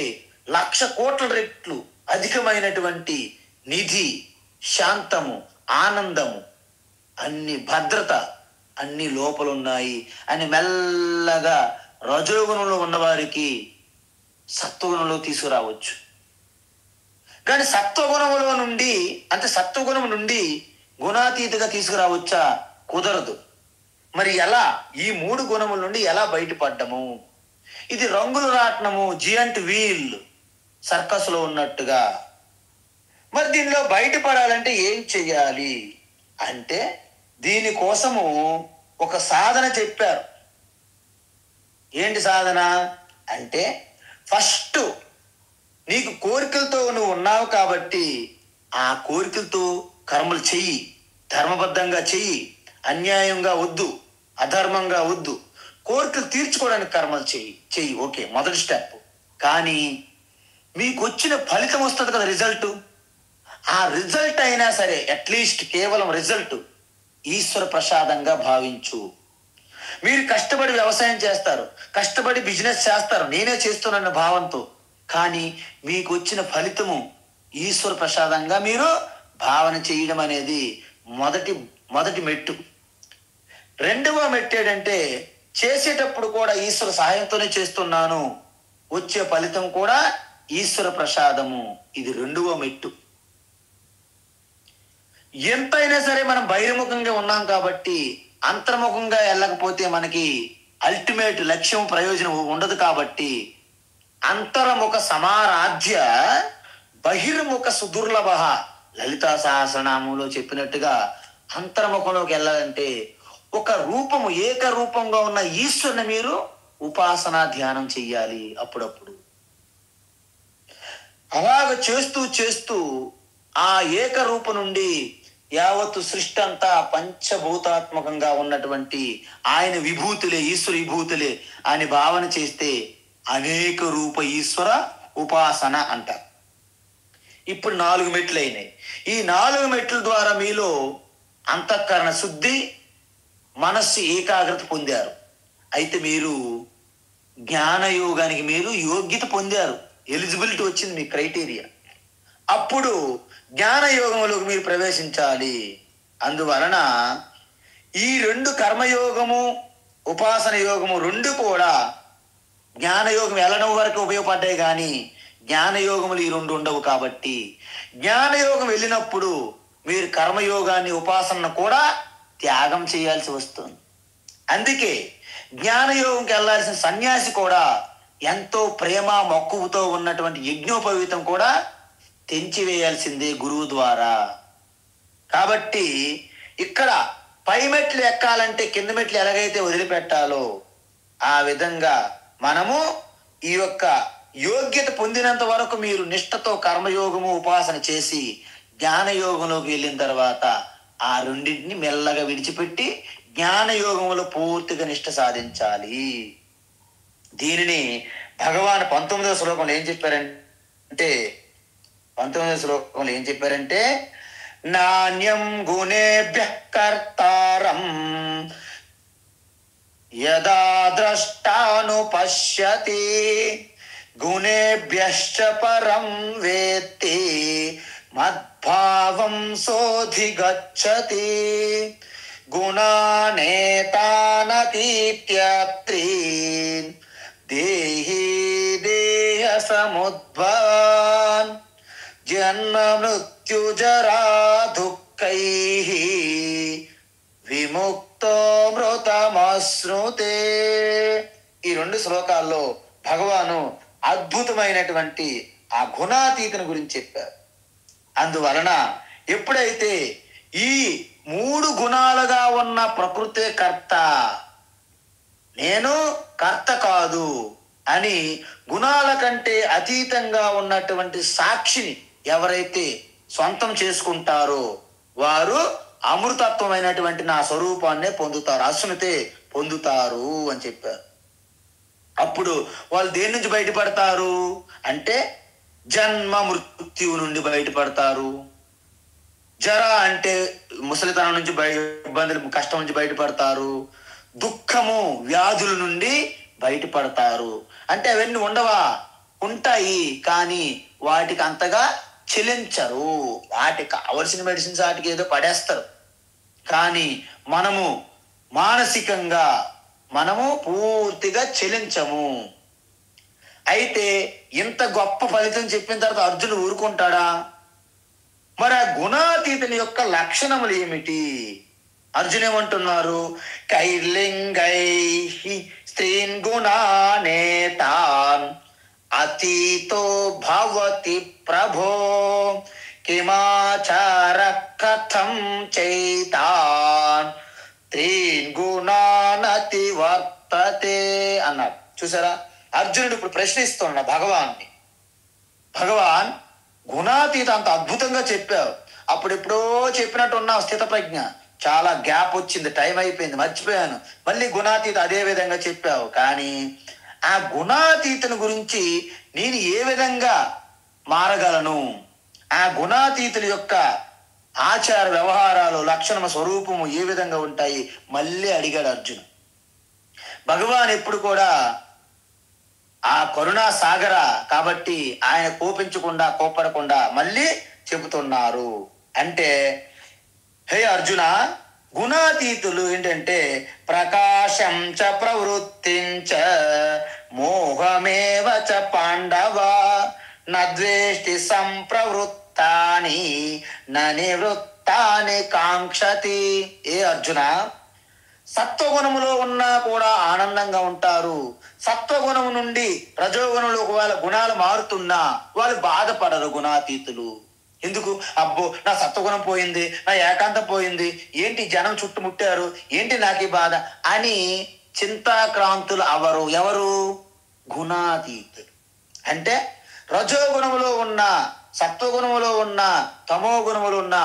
1,00,000 కోట్ల రెట్లు అధికమైనటువంటి నిధి, శాంతము, ఆనందము, అన్ని భద్రత అన్ని లోపల ఉన్నాయి అని మెల్లగా రజోగుణంలో ఉన్నవారికి సత్వగుణంలో తీసుకురావచ్చు. కానీ సత్వగుణములో నుండి సత్వగుణం నుండి గుణాతీతగా తీసుకురావచ్చా? కుదరదు. మరి ఎలా? ఈ 3 గుణముల నుండి ఎలా బయటపడ్డము? ఇది రంగుల రాట్నము, జియంట్ వీల్ సర్కస్ లో ఉన్నట్టుగా. మరి దీనిలో బయటపడాలంటే ఏం చెయ్యాలి అంటే దీనికోసము ఒక సాధన చెప్పారు. ఏంటి సాధన అంటే, ఫస్ట్ నీకు కోరికలతో నువ్వు ఉన్నావు కాబట్టి ఆ కోరికలతో కర్మలు చెయ్యి, ధర్మబద్ధంగా చెయ్యి, అన్యాయంగా వద్దు, అధర్మంగా వద్దు, కోరికలు తీర్చుకోవడానికి కర్మలు చెయ్యి. ఓకే, మొదటి స్టెప్. కానీ మీకు వచ్చిన ఫలితం వస్తుంది కదా, రిజల్ట్. ఆ రిజల్ట్ అయినా సరే అట్లీస్ట్ కేవలం రిజల్ట్ ఈశ్వర ప్రసాదంగా భావించు. మీరు కష్టపడి వ్యవసాయం చేస్తారు, కష్టపడి బిజినెస్ చేస్తారు, నేనే చేస్తున్నాన్న భావంతో. కానీ మీకు వచ్చిన ఫలితము ఈశ్వర ప్రసాదంగా మీరు భావన చేయడం అనేది మొదటి మెట్టు. రెండవ మెట్టు ఏంటంటే, చేసేటప్పుడు కూడా ఈశ్వర సహాయంతోనే చేస్తున్నాను, వచ్చే ఫలితం కూడా ఈశ్వర ప్రసాదము. ఇది రెండవ మెట్టు. ఎంతైనా సరే మనం బహిర్ముఖంగా ఉన్నాం కాబట్టి అంతర్ముఖంగా వెళ్ళకపోతే మనకి అల్టిమేట్ లక్ష్యం, ప్రయోజనం ఉండదు. కాబట్టి అంతర్ముఖ సమారాధ్య బహిర్ముఖ సుదుర్లభ, లలితా సహస్రనామంలో చెప్పినట్టుగా అంతర్ముఖంలోకి వెళ్ళాలంటే ఒక రూపము, ఏకరూపంగా ఉన్న ఈశ్వరుని మీరు ఉపాసన ధ్యానం చెయ్యాలి అప్పుడప్పుడు. అలాగ చేస్తూ ఆ ఏకరూప నుండి యావత్తు సృష్టి అంతా పంచభూతాత్మకంగా ఉన్నటువంటి ఆయన విభూతులే, ఈశ్వర విభూతులే అని భావన చేస్తే అనేక రూప ఈశ్వర ఉపాసన అంటారు. ఇప్పుడు 4 మెట్లు అయినాయి. ఈ 4 మెట్ల ద్వారా మీలో అంతఃకరణ శుద్ధి, మనస్సు ఏకాగ్రత పొందారు. అయితే మీరు జ్ఞానయోగానికి మీరు యోగ్యత పొందారు, ఎలిజిబిలిటీ వచ్చింది మీ క్రైటీరియా. అప్పుడు జ్ఞానయోగంలోకి మీరు ప్రవేశించాలి. అందువలన ఈ 2 కర్మయోగము, ఉపాసన యోగము 2 కూడా జ్ఞానయోగం వెళ్ళడం వరకు ఉపయోగపడ్డాయి. కానీ జ్ఞానయోగములు ఈ 2 ఉండవు. కాబట్టి జ్ఞానయోగం వెళ్ళినప్పుడు మీరు కర్మయోగాన్ని, ఉపాసనను కూడా త్యాగం చేయాల్సి వస్తుంది. అందుకే జ్ఞానయోగంకి వెళ్ళాల్సిన సన్యాసి కూడా ఎంతో ప్రేమ మక్కువతో ఉన్నటువంటి యజ్ఞోపవీతం కూడా తెంచివేయాల్సిందే గురువు ద్వారా. కాబట్టి ఇక్కడ పై మెట్లు ఎక్కాలంటే కింద మెట్లు ఎలాగైతే వదిలిపెట్టాలో ఆ విధంగా మనము ఈ యొక్క యోగ్యత పొందినంత వరకు మీరు నిష్ఠతో కర్మయోగము, ఉపాసన చేసి జ్ఞానయోగంలోకి వెళ్ళిన తర్వాత ఆ రెండింటిని మెల్లగా విడిచిపెట్టి జ్ఞానయోగంలో పూర్తిగా నిష్ఠ సాధించాలి. దీనిని భగవాన్ 19వ శ్లోకంలో ఏం చెప్పారంటే, 19వ శ్లోకంలో ఏం చెప్పారంటే, నాణ్యం గుణేభ్యః కర్తారం యదా ద్రష్టానుపశ్యతి గుణేభ్యశ్చ పరం వేత్తి మద్భావం సోధిగచ్చతి గుణానేతానతీత్యత్రీన్ దేహి దేహ సముద్భవాన్ జన్మ మృత్యుజరా దుఃఖైః విముక్తో మృతమశ్నుతే. ఈ 2 శ్లోకాల్లో భగవాను అద్భుతమైనటువంటి ఆ గుణాతీతను గురించి చెప్పారు. అందువలన ఎప్పుడైతే ఈ 3 గుణాలుగా ఉన్న ప్రకృతే కర్త, నేను కర్త కాదు అని గుణాల కంటే అతీతంగా ఉన్నటువంటి సాక్షిని ఎవరైతే సొంతం చేసుకుంటారో వారు అమృతత్వమైనటువంటి నా స్వరూపాన్నే పొందుతారు. అశ్నుతే పొందుతారు అని చెప్పారు. అప్పుడు వాళ్ళు దేని నుంచి బయటపడతారు అంటే జన్మ మృత్యువు నుండి బయటపడతారు. జర అంటే ముసలితనం నుంచి ఇబ్బందులు కష్టం నుంచి బయటపడతారు. దుఃఖము వ్యాధుల నుండి బయటపడతారు. అంటే అవన్నీ ఉండవా? ఉంటాయి, కానీ వాటికి అంతగా చెలించరు. వాటికి కావలసిన మెడిసిన్స్ వాటికి ఏదో పడేస్తారు. కానీ మనము మానసికంగా మనము పూర్తిగా చెలించము. అయితే ఇంత గొప్ప ఫలితం చెప్పిన తర్వాత అర్జునుడు ఊరుకుంటాడా? మరి ఆ గుణాతీతుని యొక్క లక్షణములు ఏమిటి? అర్జున్ ఏమంటున్నారు? కైర్లింగై స్త్రీన్ గుణానేతాన్ అతీతో భవతి ప్రభో కిమాచార కథం చైతాన్ త్రీన్ గుణానతి వర్తతే అన్నారు. చూసారా, అర్జునుడు ఇప్పుడు ప్రశ్నిస్తున్నాడు భగవాన్ని. భగవాన్, గుణాతీత అంత అద్భుతంగా చెప్పావు, అప్పుడెప్పుడో చెప్పినట్టు ఉన్నావు స్థిత ప్రజ్ఞ, చాలా గ్యాప్ వచ్చింది, టైం అయిపోయింది, మర్చిపోయాను, మళ్ళీ గుణాతీత అదే విధంగా చెప్పావు. కానీ ఆ గుణాతీతను గురించి నేను ఏ విధంగా మారగలను? ఆ గుణాతీతుల యొక్క ఆచార వ్యవహారాలు లక్షణము స్వరూపము ఏ విధంగా ఉంటాయి మళ్ళీ అడిగాడు అర్జున్. భగవాన్ ఎప్పుడు కూడా ఆ కరుణా సాగర కాబట్టి ఆయన కోపడకుండా మళ్ళీ చెబుతున్నారు. అంటే హే అర్జున, గుణాతీతులు ఏంటంటే ప్రకాశం చ ప్రవృత్తించ మోహమేవ చ పాండవ నద్వేష్టి సంప్రవృత్తాని నివృత్తాని కాంక్షతి. ఏ అర్జున, సత్వగుణములో ఉన్నా కూడా ఆనందంగా ఉంటారు. సత్వగుణము నుండి రజోగుణంలోకి వాళ్ళ గుణాలు మారుతున్నా వాళ్ళు బాధపడరు గుణాతీతులు. ఎందుకు? అబ్బో నా సత్వగుణం పోయింది, నా ఏకాంతం పోయింది, ఏంటి జనం చుట్టుముట్టారు, ఏంటి నాకు ఈ బాధ అని చింతాక్రాంతులు అవరు. ఎవరు? గుణాతీతులు. అంటే రజోగుణములో ఉన్న, సత్వగుణములో ఉన్న, తమో గుణములు ఉన్న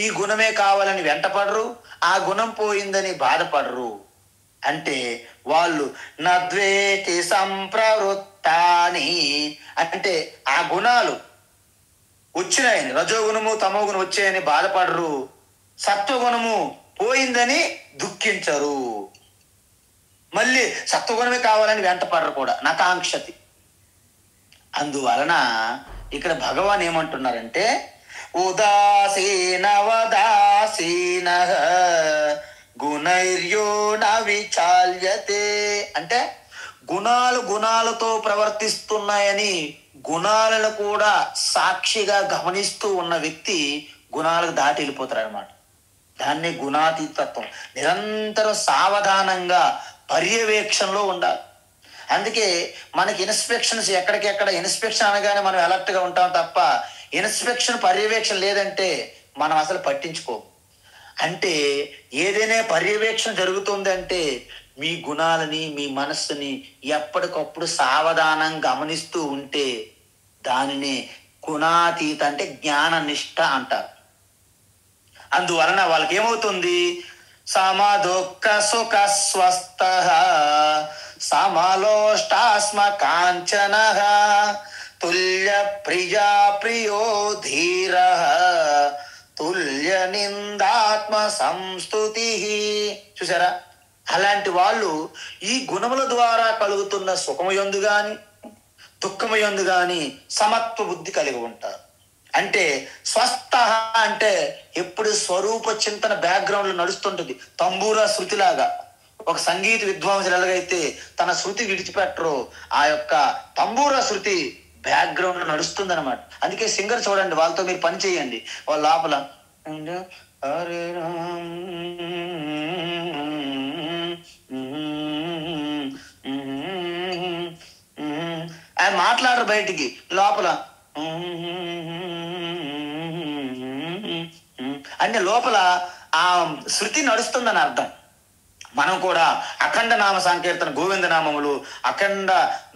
ఈ గుణమే కావాలని వెంటపడరు, ఆ గుణం పోయిందని బాధపడరు. అంటే వాళ్ళు నద్వేతి సంప్రవృత్తాని, అంటే ఆ గుణాలు వచ్చినాయని, రజోగుణము తమో గుణం వచ్చాయని బాధపడరు, సత్వగుణము పోయిందని దుఃఖించరు, మళ్ళీ సత్వగుణమే కావాలని వెంటపడరు కూడా, నకాంక్షతి. అందువలన ఇక్కడ భగవాన్ ఏమంటున్నారంటే ఉదాసీనవదాసీన గుణైర్యో న విచాల్యతే. అంటే గుణాలతో ప్రవర్తిస్తున్నాయని గుణాలను కూడా సాక్షిగా గమనిస్తూ ఉన్న వ్యక్తి గుణాలకు దాటి వెళ్ళిపోతారు అనమాట. దాన్ని గుణాతీతత్వం. నిరంతరం సావధానంగా పర్యవేక్షణలో ఉండాలి. అందుకే మనకి ఇన్స్పెక్షన్స్ ఎక్కడికెక్కడ, ఇన్స్పెక్షన్ అనగానే మనం అలర్ట్గా ఉంటాం తప్ప ఇన్స్పెక్షన్ పర్యవేక్షణ లేదంటే మనం అసలు పట్టించుకోం. అంటే ఏదైనా పర్యవేక్షణ జరుగుతుంది అంటే మీ గుణాలని, మీ మనస్సుని ఎప్పటికప్పుడు సావధానం గమనిస్తూ ఉంటే దానిని గుణాతీత అంటే జ్ఞాన నిష్ఠ అంటారు. అందువలన వాళ్ళకి ఏమవుతుంది? సమ దుఃఖ సుఖ స్వస్థ సమలోష్టాస్మ కాంచన తుల్య ప్రియా ప్రియో ధీర తుల్య నిందాత్మ సంస్తుతి. చూసారా, అలాంటి వాళ్ళు ఈ గుణముల ద్వారా కలుగుతున్న సుఖమయందు గాని దుఃఖమయందు గాని సమత్వ బుద్ధి కలిగి ఉంటారు. అంటే స్వస్థ అంటే ఎప్పుడు స్వరూప చింతన బ్యాక్గ్రౌండ్ లో నడుస్తుంటుంది. తంబూరా శృతిలాగా ఒక సంగీత విద్వాంసులు ఎలాగైతే తన శృతి విడిచిపెట్టరో ఆ యొక్క తంబూరా శృతి బ్యాక్గ్రౌండ్ లో నడుస్తుంది అనమాట. అందుకే సింగర్ చూడండి, వాళ్ళతో మీరు పని చేయండి, వాళ్ళ లోపల హరే రామ్ ఆయన మాట్లాడరు, బయటికి లోపల అంటే లోపల ఆ శృతి నడుస్తుందని అర్థం. మనం కూడా అఖండ నామ సంకీర్తన, గోవింద నామములు, అఖండ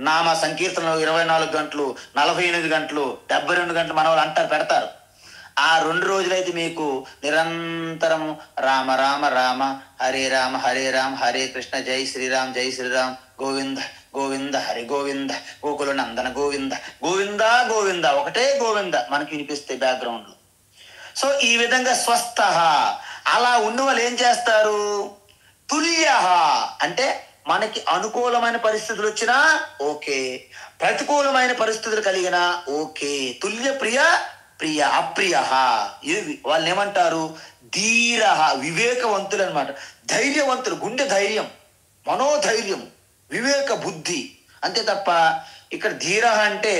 నామ సంకీర్తనలు 24 గంటలు, 48 గంటలు, 72 గంటలు మన వాళ్ళు అంటారు, పెడతారు. ఆ 2 రోజులైతే మీకు నిరంతరం రామ రామ రామ, హరే రామ హరే రామ, హరే కృష్ణ, జై శ్రీరామ్ జై శ్రీరామ్, గోవింద గోవింద హరి గోవింద, గోకుల నందన గోవింద, గోవింద గోవింద, ఒకటే గోవింద మనకి వినిపిస్తాయి బ్యాక్గ్రౌండ్ లో. సో ఈ విధంగా స్వస్థ, అలా ఉన్న వాళ్ళు ఏం చేస్తారు, తుల్య అంటే మనకి అనుకూలమైన పరిస్థితులు వచ్చినా ఓకే, ప్రతికూలమైన పరిస్థితులు కలిగినా ఓకే. తుల్య ప్రియ ప్రియ అప్రియ, ఇవి వాళ్ళని ఏమంటారు, ధీర, వివేకవంతులు అనమాట. ధైర్యవంతులు, గుండె ధైర్యం, మనోధైర్యం, వివేక బుద్ధి, అంతే తప్ప ఇక్కడ ధీర అంటే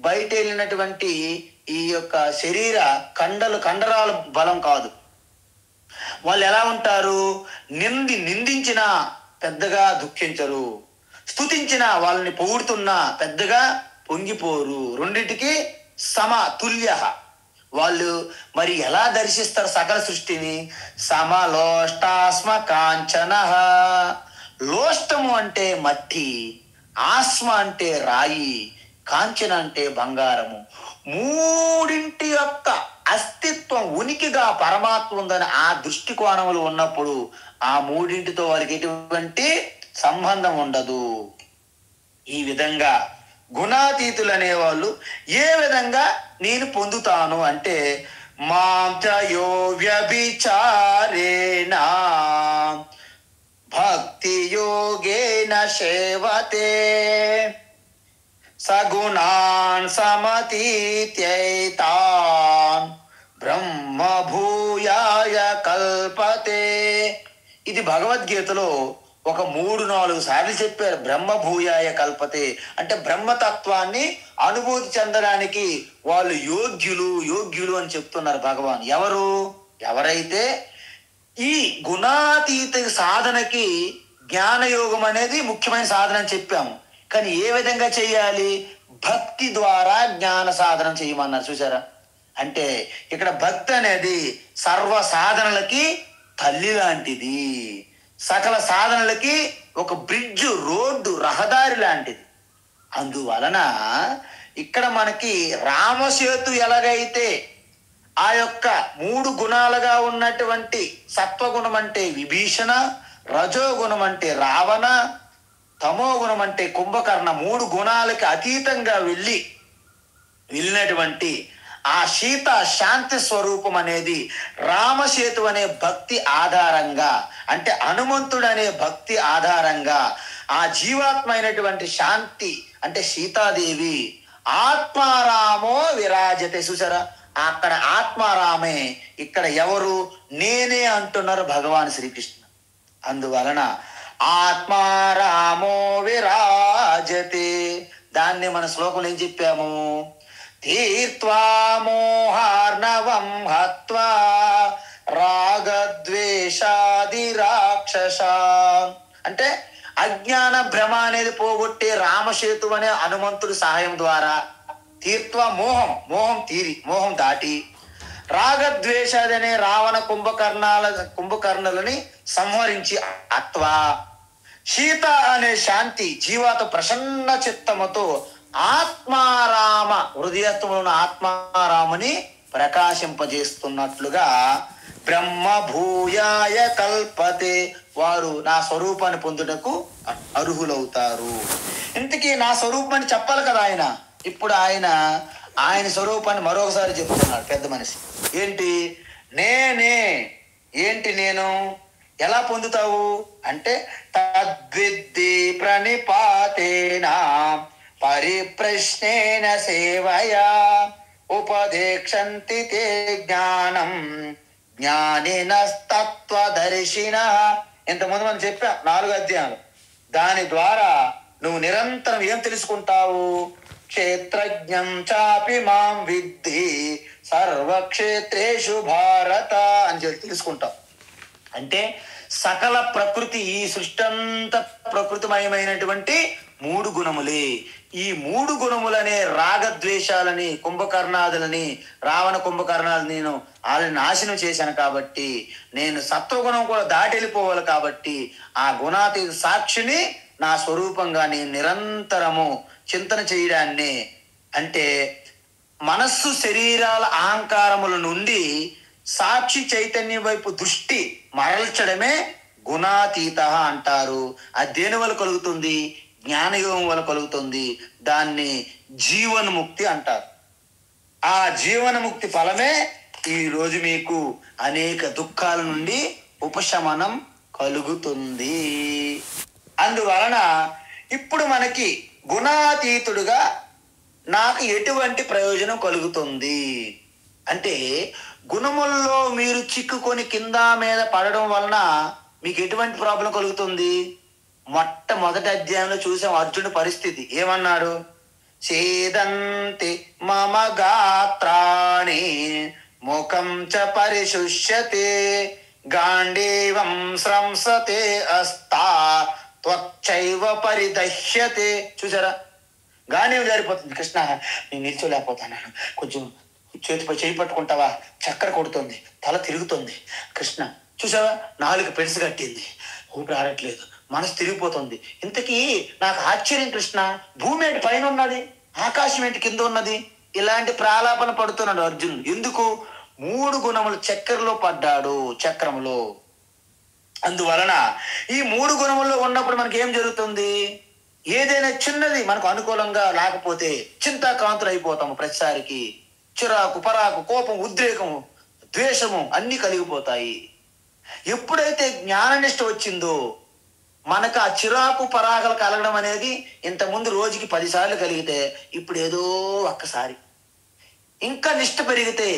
బయట వెళ్ళినటువంటి ఈ యొక్క శరీర కండరాల బలం కాదు. వాళ్ళు ఎలా ఉంటారు, నిందించినా పెద్దగా దుఃఖించరు, స్తుతించిన వాళ్ళని పొగుడుతున్నా పెద్దగా పొంగిపోరు, రెండింటికి సమతుల్య. వాళ్ళు మరి ఎలా దర్శిస్తారు సకల సృష్టిని, సమలోష్టాస్మ కాంచన. లోష్టము అంటే మట్టి, ఆస్మ అంటే రాయి, కాంచన అంటే బంగారము. మూడింటి యొక్క అస్తిత్వం, ఉనికిగా పరమాత్మ ఉందని ఆ దృష్టికోణములు ఉన్నప్పుడు ఆ మూడింటితో వారికి ఎటువంటి సంబంధం ఉండదు. ఈ విధంగా గుణాతీతులు అనేవాళ్ళు ఏ విధంగా నేను పొందుతాను అంటే, మాంచయో వ్యభిచారేణ భక్తి యోగేన సేవతే సగుణాన్ సమతీత్యైతాన్ బ్రహ్మ భూయాయ కల్పతే. ఇది భగవద్గీతలో ఒక 3-4 సార్లు చెప్పారు. బ్రహ్మ భూయాయ కల్పతే అంటే బ్రహ్మతత్వాన్ని అనుభూతి చెందడానికి వాళ్ళు యోగ్యులు అని చెప్తున్నారు భగవాన్. ఎవరైతే ఈ గుణాతీత సాధనకి జ్ఞానయోగం అనేది ముఖ్యమైన సాధన అని చెప్పాము. కానీ ఏ విధంగా చేయాలి, భక్తి ద్వారా జ్ఞాన సాధన చేయమన్నారు. చూసారా, అంటే ఇక్కడ భక్తి అనేది సర్వ సాధనలకి తల్లి లాంటిది, సకల సాధనలకి ఒక బ్రిడ్జ్, రోడ్డు, రహదారి లాంటిది. అందువలన ఇక్కడ మనకి రామసేతు ఎలాగైతే ఆ యొక్క 3 గుణాలుగా ఉన్నటువంటి సత్వగుణం అంటే విభీషణ, రజోగుణం అంటే రావణ, తమో గుణం అంటే కుంభకర్ణ, 3 గుణాలకి అతీతంగా వెళ్ళినటువంటి ఆ సీత శాంతి స్వరూపం అనేది రామసేతు అనే భక్తి ఆధారంగా, అంటే హనుమంతుడు అనే భక్తి ఆధారంగా ఆ జీవాత్మైనటువంటి శాంతి అంటే సీతాదేవి ఆత్మారామో విరాజతే. చూసారా, అక్కడ ఆత్మారామే, ఇక్కడ ఎవరు, నేనే అంటున్నారు భగవాన్ శ్రీకృష్ణ. అందువలన ఆత్మారామో విరాజతే. దాన్ని మన శ్లోకంలో ఏం చెప్పాము, తీర్త్వా మోహార్ణవం హత్వా రాగద్వేషాది రాక్షస. అంటే అజ్ఞాన భ్రమ అనేది పోగొట్టే రామసేతు అనే హనుమంతుడి సహాయం ద్వారా తీర్త్వా మోహం తీరి, మోహం దాటి, రాగద్వేషాది అనే రావణ కుంభకర్ణులని సంహరించి, అత్వా సీత అనే శాంతి జీవాత ప్రసన్న చిత్తముతో ఆత్మారామ హృదయత్వంలో ఉన్న ఆత్మారాముని ప్రకాశింపజేస్తున్నట్లుగా బ్రహ్మ భూయాయ కల్పతే, వారు నా స్వరూపాన్ని పొందుటకు అర్హులవుతారు. ఇంతకీ నా స్వరూపాన్ని చెప్పాలి కదా ఆయన. ఇప్పుడు ఆయన స్వరూపాన్ని మరొకసారి చెప్తున్నాడు పెద్ద మనిషి. ఏంటి నేను ఎలా పొందుతావు అంటే, తద్విద్ధి ప్రణిపాతేన పరిప్రశ్నేన సేవయా ఉపదేక్షంతి తే జ్ఞానం జ్ఞానినస్తత్వదర్శిన. ఇంతకుముందు మనం చెప్పాం 4 అధ్యాయాలు. దాని ద్వారా నువ్వు నిరంతరం ఏం తెలుసుకుంటావు, క్షేత్రజ్ఞం చాపి మాం విద్ధి సర్వక్షేత్రేషు భారత అని చెప్పి తెలుసుకుంటావు. అంటే సకల ప్రకృతి, ఈ సృష్టి అంతా ప్రకృతిమయమైనటువంటి 3 గుణములే. ఈ 3 గుణములనే రాగద్వేషాలని, కుంభకర్ణాదులని, రావణ కుంభకర్ణాలు నేను వాళ్ళని నాశనం చేశాను కాబట్టి, నేను సత్వగుణం కూడా దాటి వెళ్ళిపోవాలి కాబట్టి ఆ గుణాతీత సాక్షిని నా స్వరూపంగా నేను నిరంతరము చింతన చేయడాన్ని, అంటే మనస్సు శరీరాల అహంకారముల నుండి సాక్షి చైతన్యం వైపు దృష్టి మరల్చడమే గుణాతీత అంటారు. అది దేని వల్ల కలుగుతుంది? జ్ఞానయోగం వల్ల కలుగుతుంది. దాన్ని జీవన్ముక్తి అంటారు. ఆ జీవనముక్తి ఫలమే ఈ రోజు మీకు అనేక దుఃఖాల నుండి ఉపశమనం కలుగుతుంది. అందువలన ఇప్పుడు మనకి గుణాతీతుడుగా నాకు ఎటువంటి ప్రయోజనం కలుగుతుంది అంటే, గుణముల్లో మీరు చిక్కుకొని కింద మీద పడడం వలన మీకు ఎటువంటి ప్రాబ్లం కలుగుతుంది? మొట్టమొదటి అధ్యాయంలో చూసాం అర్జునుడి పరిస్థితి. ఏమన్నాడు? ఛేదంతి మమ గాత్రాణి ముఖం చ పరిశుష్యతే గాండీవం స్రంసతే అస్తా త్వచ్చైవ పరిదహ్యతే. చూసారా? గాంధీవం జారిపోతుంది. కృష్ణ నేను నిల్చోలేకపోతాను, కొంచెం చేతిపై చేయి పట్టుకుంటావా? చక్కెర కొడుతుంది, తల తిరుగుతుంది. కృష్ణ చూసావా? నాలుగు పెడిసి కట్టింది, ఊపిరి ఆడట్లేదు, మనసు తిరిగిపోతుంది. ఇంతకీ నాకు ఆశ్చర్యం కృష్ణ, భూమి ఏంటి పైన ఉన్నది, ఆకాశం ఏంటి కింద ఉన్నది? ఇలాంటి ప్రాలాపన పడుతున్నాడు అర్జునుడు. ఎందుకు? 3 గుణములు చక్కెరలో పడ్డాడు, చక్రములో. అందువలన ఈ 3 గుణముల్లో ఉన్నప్పుడు మనకి ఏం జరుగుతుంది? ఏదైనా చిన్నది మనకు అనుకూలంగా లేకపోతే చింతాక్రాంతులు అయిపోతాము. ప్రతిసారికి చిరాకు, పరాకు, కోపం, ఉద్రేకము, ద్వేషము అన్ని కలిగిపోతాయి. ఎప్పుడైతే జ్ఞాననిష్ట వచ్చిందో మనకు ఆ చిరాకు పరాగలు కలగడం అనేది ఇంతకుముందు రోజుకి 10 సార్లు కలిగితే ఇప్పుడు ఏదో ఒక్కసారి. ఇంకా నిష్ట పెరిగితే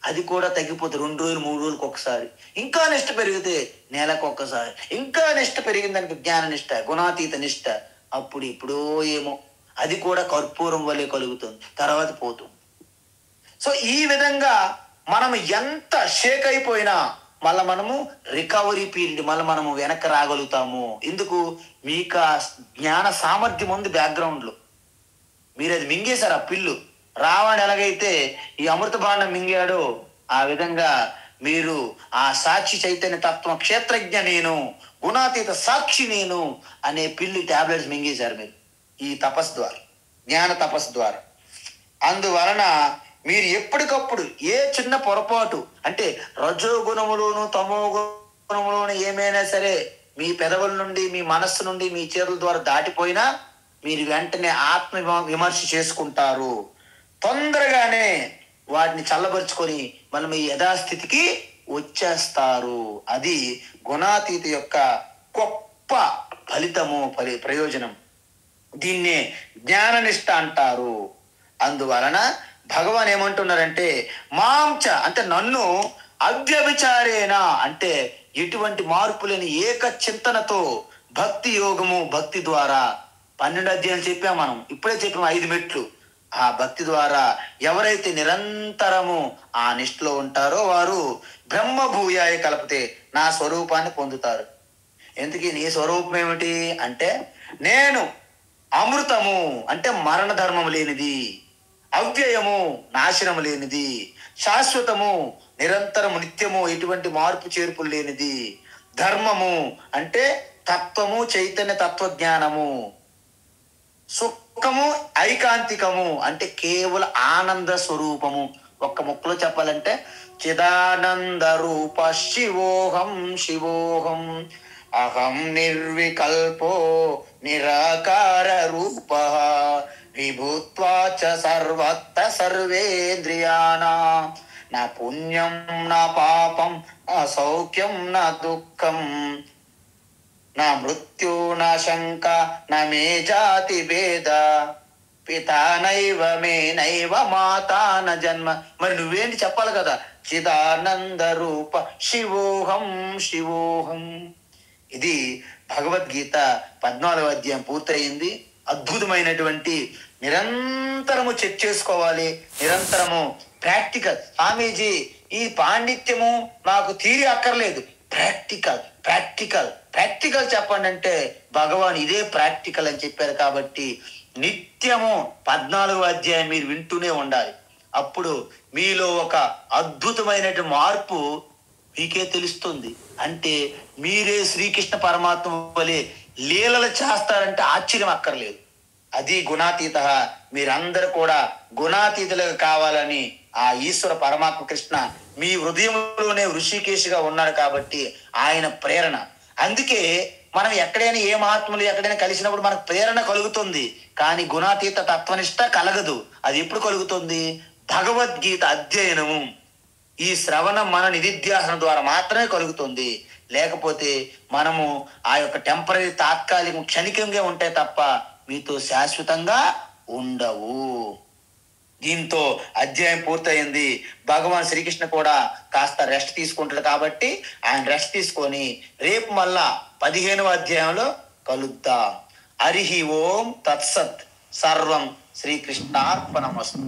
అది కూడా తగ్గిపోతుంది. 2 రోజులు 3 రోజులకు ఒకసారి. ఇంకా నిష్ట పెరిగితే నెలకు ఒక్కసారి. ఇంకా నిష్ట పెరిగిందానికి జ్ఞాన నిష్ట, గుణాతీత నిష్ట. అప్పుడు ఇప్పుడు ఏమో అది కూడా కర్పూరం వల్లే కలుగుతుంది, తర్వాత పోతుంది. సో ఈ విధంగా మనం ఎంత షేక్ అయిపోయినా మళ్ళీ మనము రికవరీ పీరియడ్, మళ్ళీ మనము వెనక్కి రాగలుగుతాము. ఎందుకు? మీకు ఆ జ్ఞాన సామర్థ్యం ఉంది బ్యాక్గ్రౌండ్లో. మీరు అది మింగేశారు. ఆ పిల్లు రావణ్ ఎలాగైతే ఈ అమృత బాండం మింగాడో ఆ విధంగా మీరు ఆ సాక్షి చైతన్య తత్వం, క్షేత్రజ్ఞ నేను, గుణాతీత సాక్షి నేను అనే పిల్లి టాబ్లెట్స్ మింగేశారు మీరు ఈ తపస్సు ద్వారా, జ్ఞాన తపస్సు ద్వారా. అందువలన మీరు ఎప్పటికప్పుడు ఏ చిన్న పొరపాటు అంటే రజోగుణములోను తమో గుణములోను ఏమైనా సరే మీ పెదవుల నుండి, మీ మనస్సు నుండి, మీ చేతుల ద్వారా దాటిపోయినా మీరు వెంటనే ఆత్మ విమర్శ చేసుకుంటారు. తొందరగానే వాటిని చల్లబరుచుకొని మనం మీ యథాస్థితికి వచ్చేస్తారు. అది గుణాతీత యొక్క గొప్ప ఫలితము, ప్రయోజనం. దీన్నే జ్ఞాననిష్ట అంటారు. అందువలన భగవాన్ ఏమంటున్నారంటే, మాంచ అంటే నన్ను, అవ్యభిచారేణ అంటే ఎటువంటి మార్పు లేని ఏక చింతనతో భక్తి యోగము, భక్తి ద్వారా 12 అధ్యాయాలు చెప్పాం మనం. ఇప్పుడే చెప్పాము 5 మెట్లు. ఆ భక్తి ద్వారా ఎవరైతే నిరంతరము ఆ నిష్ఠలో ఉంటారో వారు బ్రహ్మభూయాయ కల్పతే నా స్వరూపాన్ని పొందుతారు. ఎందుకు నీ స్వరూపం ఏమిటి అంటే, నేను అమృతము అంటే మరణ ధర్మం లేనిది, అవ్యయము నాశనము లేనిది, శాశ్వతము నిరంతరము నిత్యము ఎటువంటి మార్పు చేర్పులు లేనిది, ధర్మము అంటే తత్వము, చైతన్య తత్వజ్ఞానము, సుఖము ఐకాంతికము అంటే కేవల ఆనంద స్వరూపము. ఒక్క ముక్కలో చెప్పాలంటే చిదానంద రూప శివోహం శివోహం అహం నిర్వికల్పో నిరాకార రూప విభూత్వా చ సర్వత్ర సర్వేంద్రియాణా నా పుణ్యం నా పాపం నా సౌఖ్యం నా దుఃఖం నా మృత్యు నా శంక నా మే జాతి భేద పితా నైవ మే నైవ మాతా న జన్మ. మరి నువ్వేంటి చెప్పాలి కదా, చిదానంద రూప శివోహం శివోహం. ఇది భగవద్గీత 14వ అధ్యాయం పూర్తయింది. అద్భుతమైనటువంటి నిరంతరము చెక్ చేసుకోవాలి, నిరంతరము ప్రాక్టికల్. స్వామీజీ ఈ పాండిత్యము నాకు థియరీ అక్కర్లేదు, ప్రాక్టికల్ ప్రాక్టికల్ ప్రాక్టికల్ చెప్పండి అంటే భగవాన్ ఇదే ప్రాక్టికల్ అని చెప్పారు. కాబట్టి నిత్యము 14వ అధ్యాయం మీరు వింటూనే ఉండాలి. అప్పుడు మీలో ఒక అద్భుతమైన మార్పు మీకే తెలుస్తుంది. అంటే మీరే శ్రీకృష్ణ పరమాత్మ వలె లీలలు చేస్తారంటే ఆశ్చర్యం అక్కర్లేదు. అది గుణాతీత. మీరందరూ కూడా గుణాతీతులుగా కావాలని ఆ ఈశ్వర పరమాత్మ కృష్ణ మీ హృదయంలోనే ఋషికేశుగా ఉన్నాడు కాబట్టి ఆయన ప్రేరణ. అందుకే మనం ఎక్కడైనా ఏ మహాత్ములు ఎక్కడైనా కలిసినప్పుడు మనకు ప్రేరణ కలుగుతుంది, కానీ గుణాతీత తత్వనిష్ట కలగదు. అది ఎప్పుడు కలుగుతుంది? భగవద్గీత అధ్యయనము, ఈ శ్రవణం మన నిధిధ్యాసనం ద్వారా మాత్రమే కలుగుతుంది. లేకపోతే మనము ఆ యొక్క టెంపరీ తాత్కాలికం క్షణికంగా ఉంటే తప్ప మీతో శాశ్వతంగా ఉండవు. దీంతో అధ్యాయం పూర్తయింది. భగవాన్ శ్రీకృష్ణ కూడా కాస్త రెస్ట్ తీసుకుంటాడు కాబట్టి ఆయన రెస్ట్ తీసుకొని రేపు మళ్ళా 15వ అధ్యాయంలో కలుద్దాం. హరి ఓం తత్సత్. సర్వం శ్రీకృష్ణార్పణమస్తు.